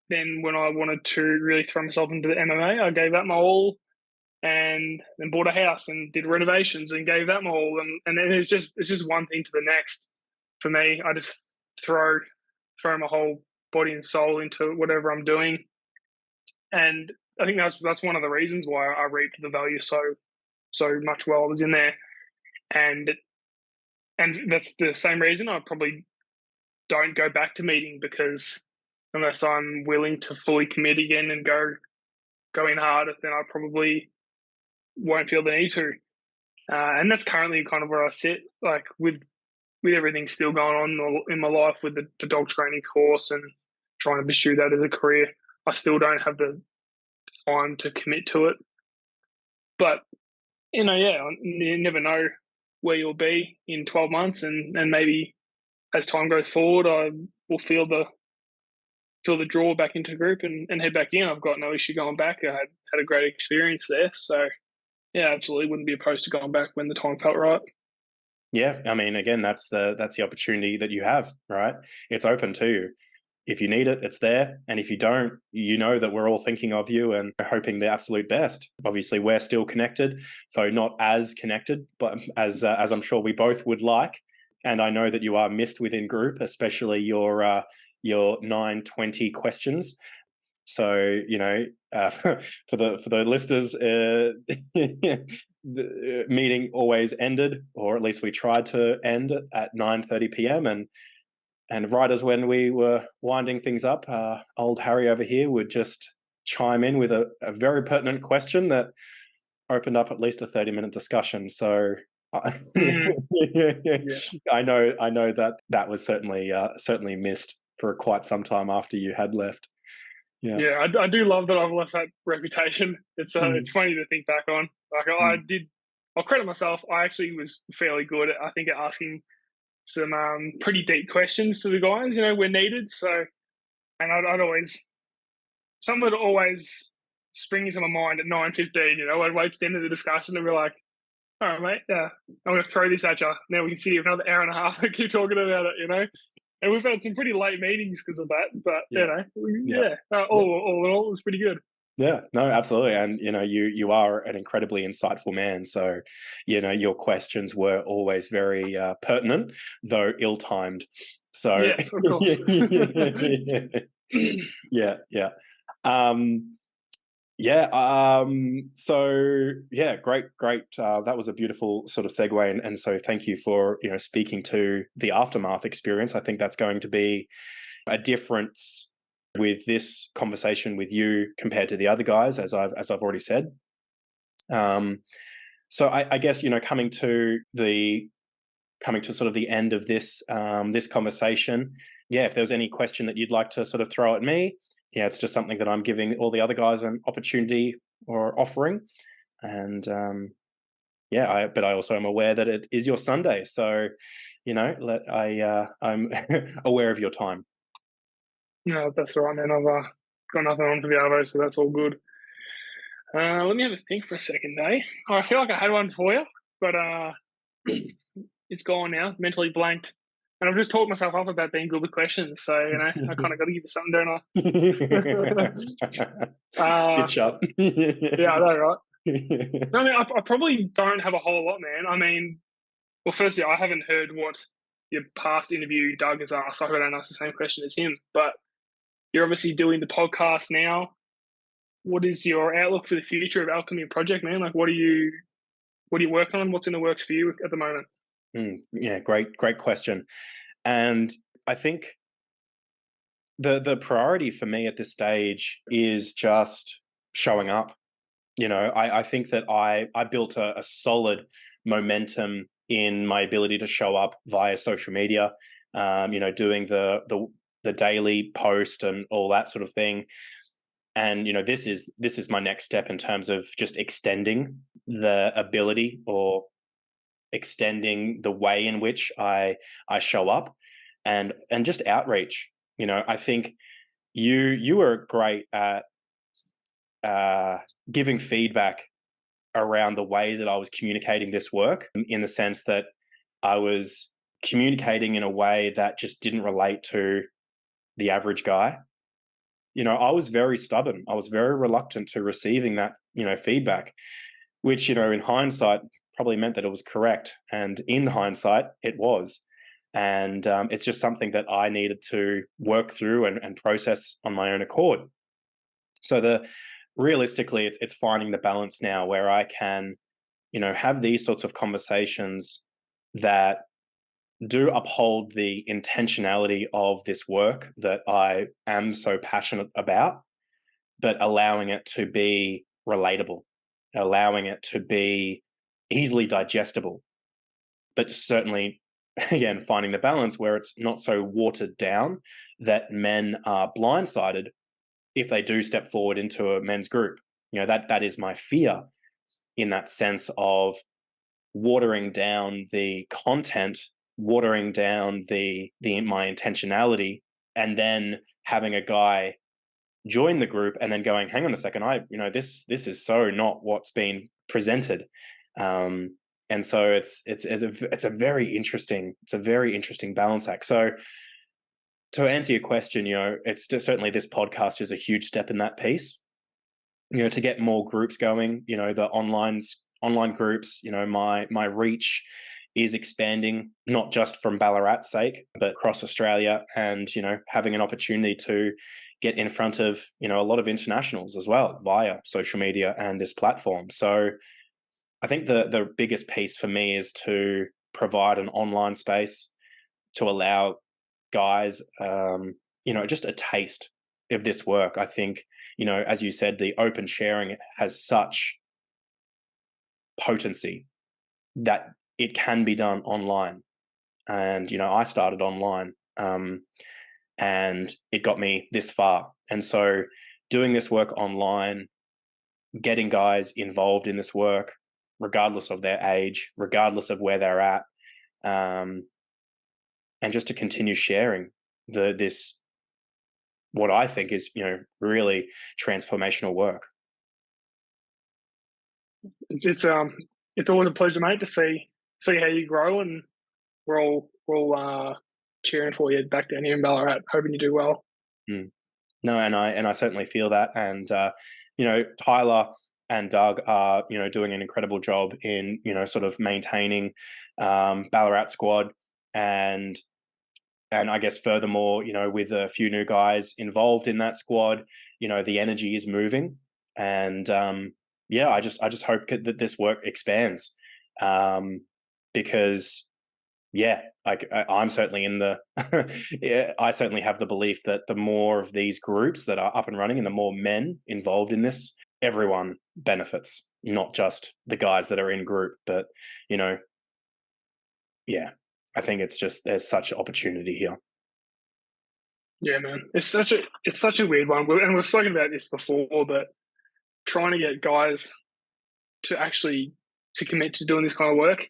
then when I wanted to really throw myself into the MMA, I gave that my all, and then bought a house and did renovations and gave that my all, and then it's just one thing to the next. For me, I just throw my whole body and soul into whatever I'm doing, and I think that's one of the reasons why I reaped the value so much while I was in there, and that's the same reason I probably don't go back to meeting, because unless I'm willing to fully commit again and go in hard, then I probably won't feel the need to. And that's currently kind of where I sit, like with everything still going on in my life, with the dog training course and trying to pursue that as a career. I still don't have the time to commit to it. But, yeah, you never know where you'll be in 12 months, and maybe as time goes forward, I will feel the draw back into group and head back in. I've got no issue going back. I had a great experience there. So, yeah, absolutely wouldn't be opposed to going back when the time felt right. Yeah, I mean, again, that's the opportunity that you have, right? It's open to you. If you need it, it's there, and if you don't, you know that we're all thinking of you and hoping the absolute best. Obviously, we're still connected, though not as connected, but as I'm sure we both would like. And I know that you are missed within group, especially your 920 questions. So for the listeners, the meeting always ended, or at least we tried to end at 9:30 p.m. And right as when we were winding things up, old Harry over here would just chime in with a very pertinent question that opened up at least a 30-minute discussion. So Mm, yeah. I know that was certainly missed for quite some time after you had left. Yeah. Yeah, I do love that I've left that reputation. It's funny to think back on. Like I'll credit myself. I actually was fairly good at, I think, at asking some pretty deep questions to the guys, when needed. So, and I'd always, some would always spring into my mind at 9:15. I'd wait to the end of the discussion and be like, "All right, mate, yeah, I'm going to throw this at you. Now we can sit here for another hour and a half and keep talking about it." And we've had some pretty late meetings because of that. But Yeah. all in all, it was pretty good. Yeah, no, absolutely. And you are an incredibly insightful man. So, your questions were always very pertinent, though ill-timed. So Yes, of course. yeah, yeah. Um so yeah, great. That was a beautiful sort of segue, and so thank you for speaking to the aftermath experience. I think that's going to be a difference with this conversation with you compared to the other guys, as I've already said. So I guess coming to sort of the end of this this conversation. Yeah, if there's any question that you'd like to sort of throw at me, yeah, it's just something that I'm giving all the other guys an opportunity or offering, and but I also am aware that it is your Sunday, so I'm aware of your time. No, that's all right, man. I've got nothing on for the Arvo, so that's all good. Let me have a think for a second, eh? I feel like I had one for you, but it's gone now, mentally blanked. And I've just talked myself up about being good with questions, so I kind of got to give you something, don't I? Stitch up. Yeah, I know, right? No, I mean, I probably don't have a whole lot, man. I mean, well, firstly, I haven't heard what your past interview Doug has asked. I hope I don't ask the same question as him, but you're obviously doing the podcast now. What is your outlook for the future of Alchemy project, man? Like, what are you working on? What's in the works for you at the moment? Yeah, great question. And I think The priority for me at this stage is just showing up. I think that I built a solid momentum in my ability to show up via social media, doing the daily post and all that sort of thing. And this is my next step in terms of just extending the ability, or extending the way in which I show up, and just outreach. I think you were great at giving feedback around the way that I was communicating this work, in the sense that I was communicating in a way that just didn't relate to the average guy. I was very stubborn. I was very reluctant to receiving that, feedback, which, in hindsight probably meant that it was correct. And in hindsight, it was. And it's just something that I needed to work through and process on my own accord. So realistically, it's finding the balance now where I can, have these sorts of conversations that do uphold the intentionality of this work that I am so passionate about, but allowing it to be relatable, allowing it to be easily digestible, but certainly, again, finding the balance where it's not so watered down that men are blindsided if they do step forward into a men's group. That is my fear, in that sense of watering down the content, watering down the my intentionality, and then having a guy join the group and then going, hang on a second, this is so not what's been presented. And so it's a very interesting balance act. So to answer your question, it's certainly, this podcast is a huge step in that piece. To get more groups going, the online groups, my reach is expanding, not just from Ballarat's sake, but across Australia, and, having an opportunity to get in front of, a lot of internationals as well via social media and this platform. So I think the biggest piece for me is to provide an online space to allow guys, just a taste of this work. I think, as you said, the open sharing has such potency that it can be done online. And, I started online, and it got me this far. And so doing this work online, getting guys involved in this work, regardless of their age, regardless of where they're at, and just to continue sharing this, what I think is, really transformational work. It's always a pleasure, mate, to see how you grow, and we're all cheering for you back down here in Ballarat, hoping you do well. Mm. No, and I certainly feel that. And Tyler and Doug are, doing an incredible job in, sort of maintaining Ballarat Squad, and I guess furthermore, with a few new guys involved in that squad, the energy is moving. And I just hope that this work expands, because I'm certainly in the I certainly have the belief that the more of these groups that are up and running, and the more men involved in this, everyone benefits, not just the guys that are in group. But I think it's just, there's such opportunity here. Yeah, man, it's such a weird one, and we've spoken about this before, but trying to get guys to actually to commit to doing this kind of work,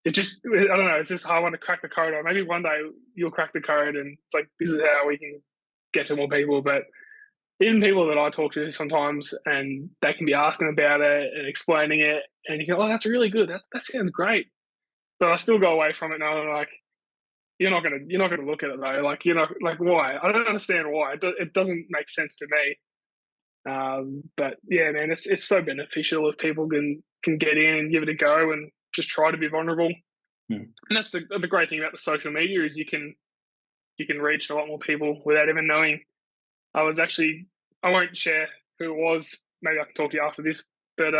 I don't know, it's just hard one to crack the code on. Maybe one day you'll crack the code, and it's like, this is how we can get to more people. But even people that I talk to sometimes, and they can be asking about it and explaining it, and you go, oh, that's really good, that sounds great, but I still go away from it knowing, like, you're not gonna look at it though. Like, like, why? I don't understand why. It doesn't make sense to me. But yeah, man, it's so beneficial if people can get in and give it a go and just try to be vulnerable. Mm. And that's the great thing about the social media, is you can reach a lot more people without even knowing. I won't share who it was. Maybe I can talk to you after this. But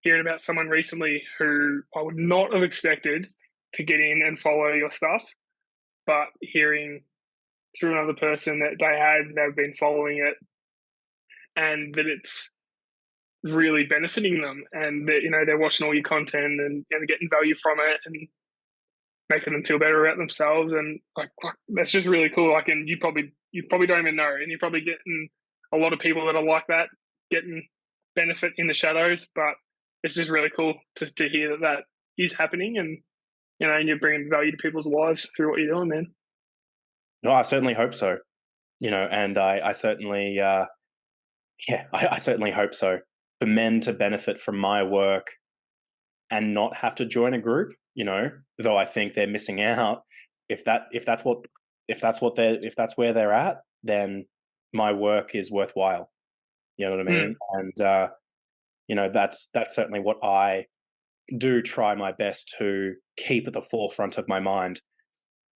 hearing about someone recently who I would not have expected to get in and follow your stuff, but hearing through another person that they've been following it, and that it's really benefiting them, and that they're watching all your content and getting value from it and making them feel better about themselves, and like that's just really cool. Like, and you probably don't even know, and you're probably getting a lot of people that are like that getting benefit in the shadows, but it's just really cool to hear that is happening, and and you're bringing value to people's lives through what you're doing, man. No, I certainly hope so. And I certainly, I certainly hope so. For men to benefit from my work and not have to join a group, though I think they're missing out. If that's where they're at, then my work is worthwhile. You know what I mean? Mm, And that's certainly what I do try my best to keep at the forefront of my mind.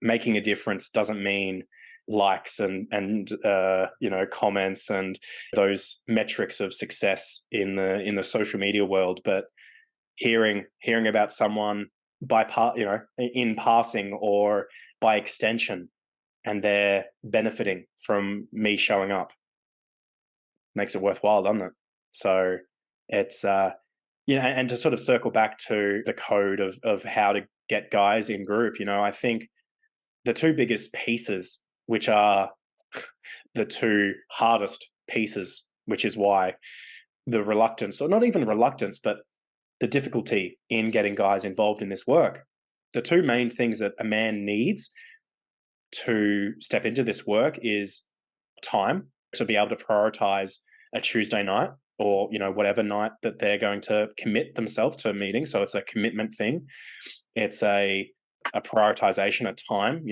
Making a difference doesn't mean likes and comments and those metrics of success in the social media world, but hearing about someone in passing or by extension, and they're benefiting from me showing up, makes it worthwhile, doesn't it? So it's and to sort of circle back to the code of how to get guys in group, I think the two biggest pieces, which are the two hardest pieces, which is why the reluctance, or not even reluctance, but the difficulty in getting guys involved in this work. The two main things that a man needs to step into this work is time, to be able to prioritize a Tuesday night, or whatever night that they're going to commit themselves to a meeting. So it's a commitment thing. It's a prioritization of time.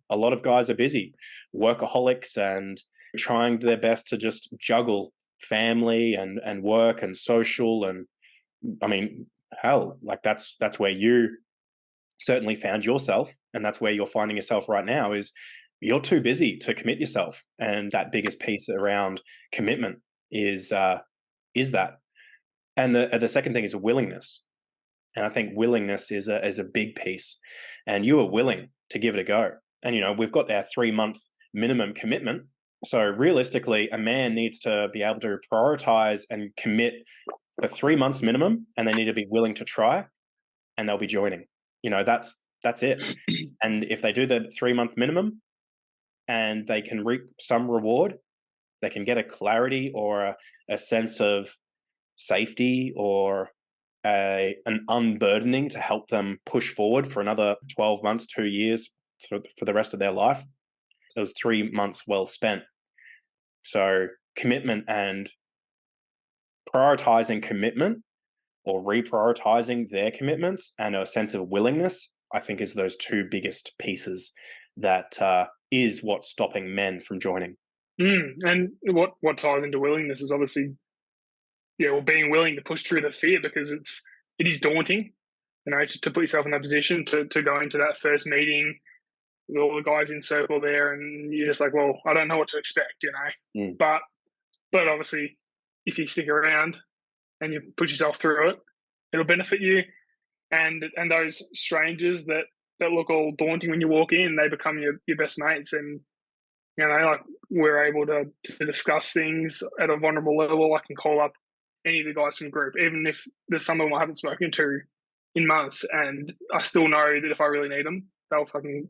A lot of guys are busy, workaholics, and trying their best to just juggle family and work and social. And I mean, hell, like that's where you certainly found yourself, and that's where you're finding yourself right now, is you're too busy to commit yourself. And that biggest piece around commitment is that. And the second thing is willingness. And I think willingness is a big piece. And you are willing to give it a go. And we've got our 3-month minimum commitment. So realistically, a man needs to be able to prioritize and commit for 3 months minimum, and they need to be willing to try, and they'll be joining. That's it. And if they do the 3-month minimum and they can reap some reward, they can get a clarity or a sense of safety, or an unburdening to help them push forward for another 12 months, 2 years, for the rest of their life. It was 3 months well spent. So commitment, and prioritizing commitment or reprioritizing their commitments, and a sense of willingness, I think, is those two biggest pieces that is what's stopping men from joining. And what ties into willingness is obviously, being willing to push through the fear, because it is daunting, to put yourself in that position to go into that first meeting with all the guys in circle there, and you're just like, well, I don't know what to expect, But obviously, if you stick around and you put yourself through it, it'll benefit you. And those strangers that look all daunting when you walk in, they become your best mates. And like, we're able to discuss things at a vulnerable level. I can call up any of the guys from the group, even if there's some of them I haven't spoken to in months, and I still know that if I really need them, they'll fucking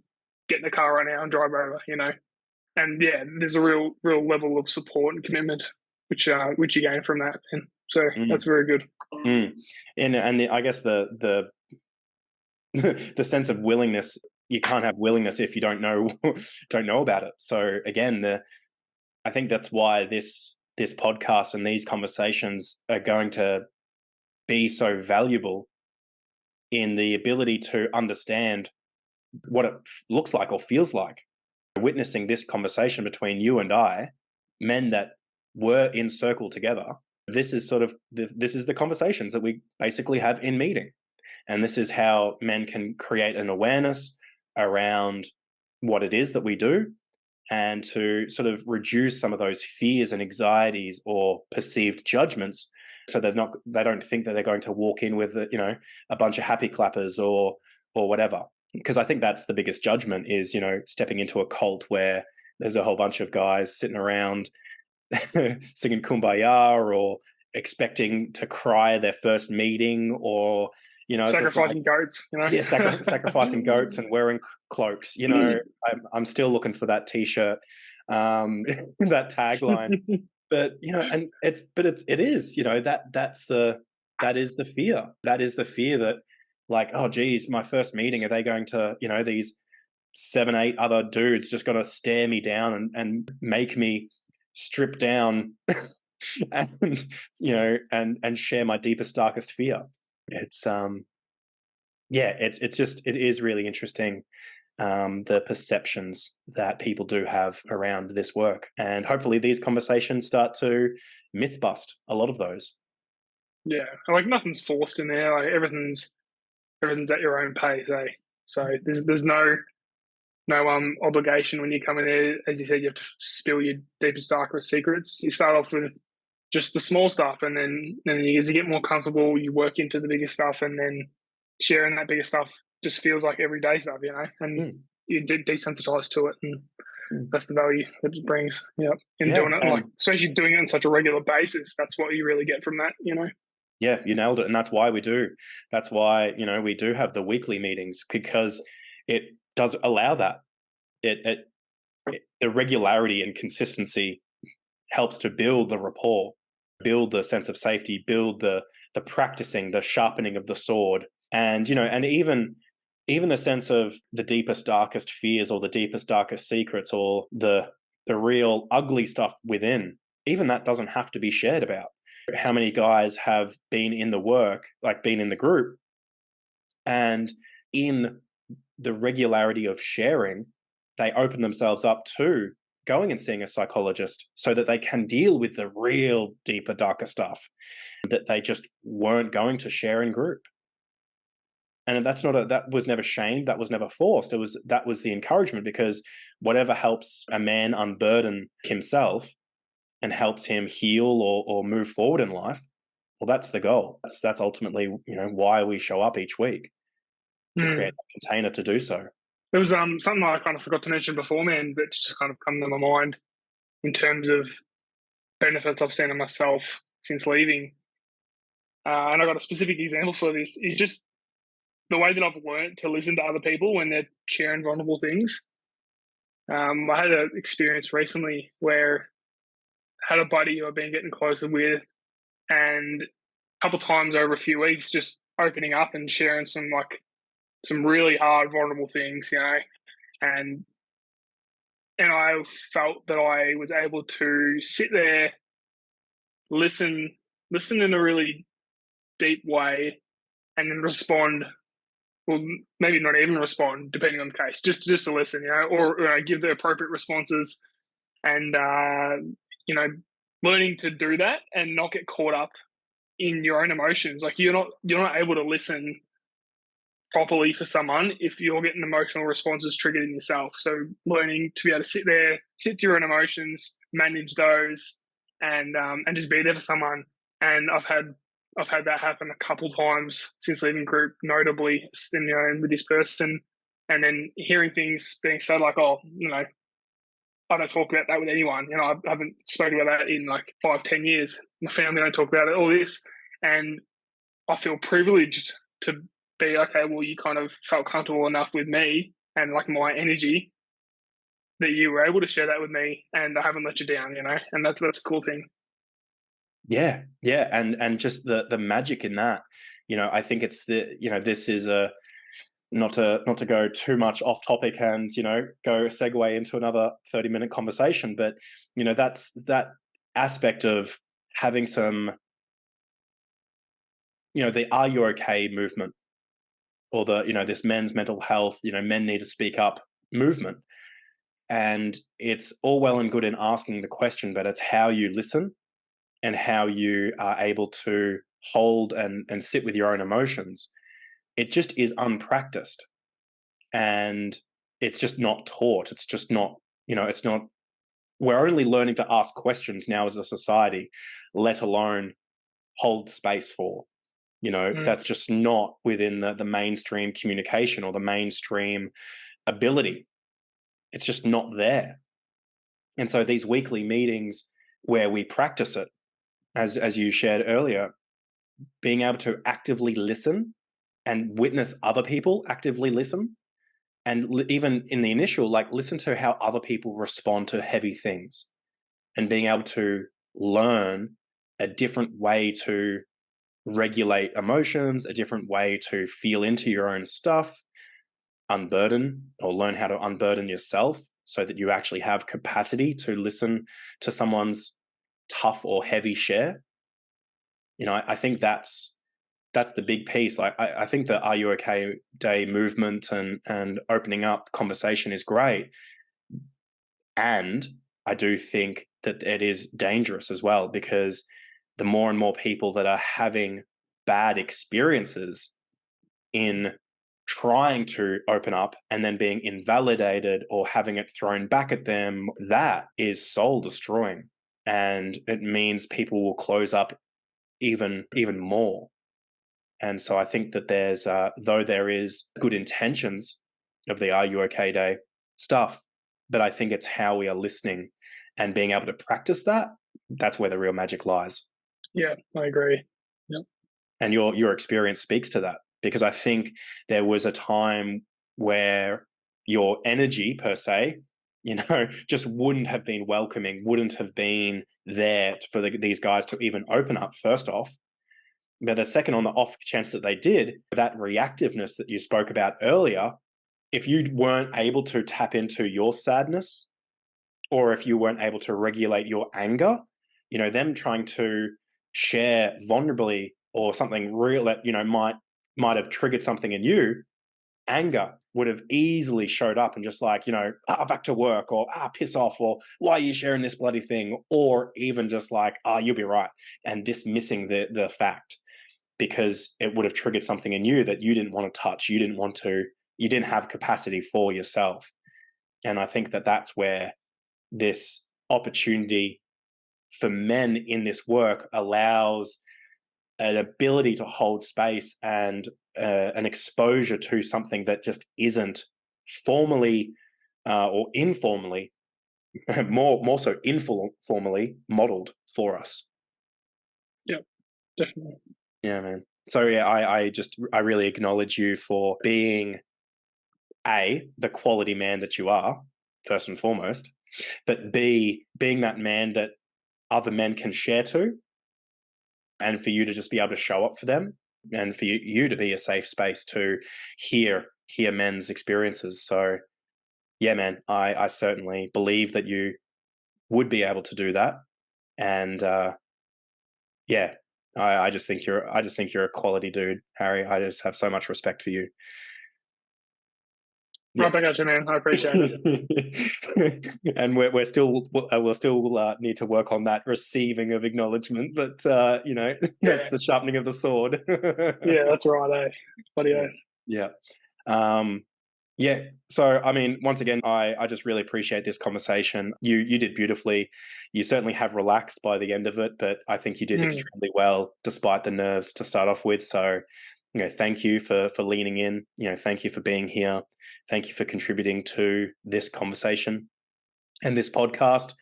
get in the car right now and drive over. And yeah, there's a real level of support and commitment which you gain from that, and so that's very good. And I guess the the sense of willingness, you can't have willingness if you don't know about it. So again, I think that's why this podcast and these conversations are going to be so valuable, in the ability to understand what it looks like or feels like. Witnessing this conversation between you and I, men that were in circle together, this is the conversations that we basically have in meeting. And this is how men can create an awareness around what it is that we do, and to sort of reduce some of those fears and anxieties or perceived judgments, so they don't think that they're going to walk in with a bunch of happy clappers or whatever. Because I think that's the biggest judgment, is stepping into a cult where there's a whole bunch of guys sitting around singing Kumbaya or expecting to cry at their first meeting, or it's just like, Sacrificing goats, yeah, sacrificing goats and wearing cloaks. I'm still looking for that T-shirt, that tagline. But it is that is the fear. That is the fear that, like, oh geez, my first meeting, are they going to, these 7, 8 other dudes just going to stare me down and make me strip down and and share my deepest, darkest fear. It's it is really interesting, the perceptions that people do have around this work, and hopefully these conversations start to myth bust a lot of those. Yeah, like nothing's forced in there. Like everything's at your own pace, eh? So there's no obligation when you come in there. As you said, you have to spill your deepest, darkest secrets. You start off with just the small stuff, and then as you get more comfortable, you work into the bigger stuff, and then sharing that bigger stuff just feels like everyday stuff, and you're desensitized to it, and that's the value that it brings. In doing it, and like especially doing it on such a regular basis, that's what you really get from that. Yeah, you nailed it, and that's why we do. That's why we do have the weekly meetings, because it does allow that. The regularity and consistency helps to build the rapport, build the sense of safety, build the practicing, the sharpening of the sword, and and even the sense of the deepest, darkest fears, or the deepest, darkest secrets, or the real ugly stuff within. Even that doesn't have to be shared about. How many guys have been in the work, like been in the group, and in the regularity of sharing, they open themselves up to going and seeing a psychologist so that they can deal with the real deeper, darker stuff that they just weren't going to share in group. And that was never shamed, that was never forced. That was the encouragement, because whatever helps a man unburden himself and helps him heal or move forward in life, well, that's the goal. That's ultimately why we show up each week, to create a container to do so. There was something I kind of forgot to mention before, man, but just kind of come to my mind in terms of benefits I've seen in myself since leaving. And I got a specific example for this, is just the way that I've learned to listen to other people when they're sharing vulnerable things. I had an experience recently where I had a buddy who I've been getting closer with, and a couple times over a few weeks, just opening up and sharing some really hard, vulnerable things, and I felt that I was able to sit there, listen in a really deep way, and then respond. Well, maybe not even respond, depending on the case. Just to listen, or give the appropriate responses, and learning to do that and not get caught up in your own emotions. Like you're not able to listen properly for someone if you're getting emotional responses triggered in yourself. So learning to be able to sit through your own emotions, manage those, and just be there for someone. And I've had that happen a couple times since leaving group, notably with this person, and then hearing things being said like, oh, I don't talk about that with anyone. I haven't spoken about that in like 5-10 years. My family don't talk about it, all this. And I feel privileged to be, okay, well, you kind of felt comfortable enough with me and like my energy that you were able to share that with me, and I haven't let you down, and that's a cool thing. Yeah. And just the magic in that, I think it's this is a, not to go too much off topic and go segue into another 30-minute conversation, but that's that aspect of having some the "Are you okay" movement, or the this men's mental health, men need to speak up movement. And it's all well and good in asking the question, but it's how you listen and how you are able to hold and sit with your own emotions. It just is unpracticed, and it's just not taught. It's just not, it's not, we're only learning to ask questions now as a society, let alone hold space for. That's just not within the mainstream communication or the mainstream ability. It's just not there. And so these weekly meetings where we practice it, as you shared earlier, being able to actively listen and witness other people actively listen, and even in the initial, like, listen to how other people respond to heavy things, and being able to learn a different way to regulate emotions, a different way to feel into your own stuff, unburden, or learn how to unburden yourself so that you actually have capacity to listen to someone's tough or heavy share. I think that's the big piece. Like, I think the Are You Okay Day movement and opening up conversation is great. And I do think that it is dangerous as well, because the more and more people that are having bad experiences in trying to open up and then being invalidated or having it thrown back at them, that is soul destroying. And it means people will close up even more. And so I think that there's, though there is good intentions of the Are You Okay Day stuff, but I think it's how we are listening and being able to practice that. That's where the real magic lies. Yeah, I agree. Yep. And your experience speaks to that, because I think there was a time where your energy per se, just wouldn't have been welcoming, wouldn't have been there for these guys to even open up, first off. But the second, on the off chance that they did, that reactiveness that you spoke about earlier, if you weren't able to tap into your sadness, or if you weren't able to regulate your anger, them trying to share vulnerably or something real that, might have triggered something in you, anger would have easily showed up and just like, back to work, or piss off, or why are you sharing this bloody thing? Or even just like, you'll be right, and dismissing the fact, because it would have triggered something in you that you didn't want to touch, you didn't have capacity for yourself. And I think that that's where this opportunity for men in this work allows an ability to hold space and an exposure to something that just isn't formally or informally, more so informally modeled for us. Yeah, definitely. Yeah, man. So yeah, I really acknowledge you for being the quality man that you are, first and foremost, but B, being that man that other men can share to, and for you to just be able to show up for them, and for you to be a safe space to hear men's experiences. So yeah, man, I certainly believe that you would be able to do that. And yeah, I just think you're a quality dude, Harry. I just have so much respect for you. Right back at you, man. I appreciate it. And we'll still need to work on that receiving of acknowledgement, but that's the sharpening of the sword. Yeah, that's right, Bloody oath. Yeah. Yeah. So, I mean, once again, I just really appreciate this conversation. You did beautifully. You certainly have relaxed by the end of it, but I think you did extremely well despite the nerves to start off with. So, thank you for leaning in. Thank you for being here. Thank you for contributing to this conversation and this podcast,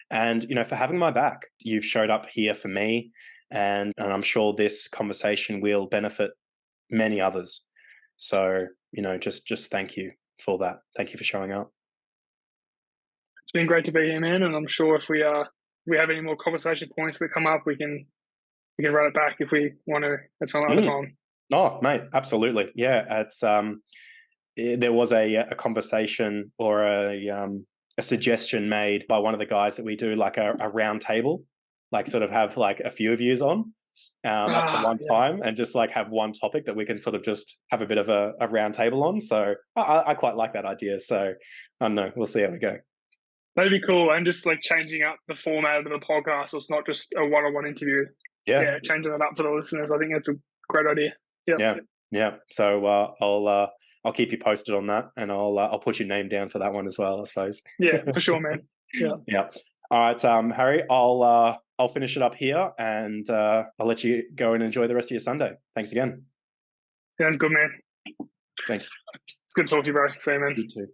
and for having my back. You've showed up here for me, and I'm sure this conversation will benefit many others. So, just thank you for that. Thank you for showing up. It's been great to be here, man. And I'm sure if we have any more conversation points that come up, we can run it back if we want to at some other time. Oh, mate, absolutely. Yeah, it's there was a conversation or a suggestion made by one of the guys that we do like a round table, like sort of have like a few of yous on at the one time, and just like have one topic that we can sort of just have a bit of a round table on. So I quite like that idea. So I don't know, we'll see how we go. That'd be cool. And just like changing up the format of the podcast, so it's not just a one-on-one interview. Yeah, changing it up for the listeners. I think that's a great idea. Yeah. So I'll keep you posted on that, and I'll put your name down for that one as well, I suppose. Yeah, for sure, man. Yeah. All right, Harry, I'll finish it up here, and I'll let you go and enjoy the rest of your Sunday. Thanks again. Sounds good, man. Thanks. It's good to talk to you, bro. See you, man. You too.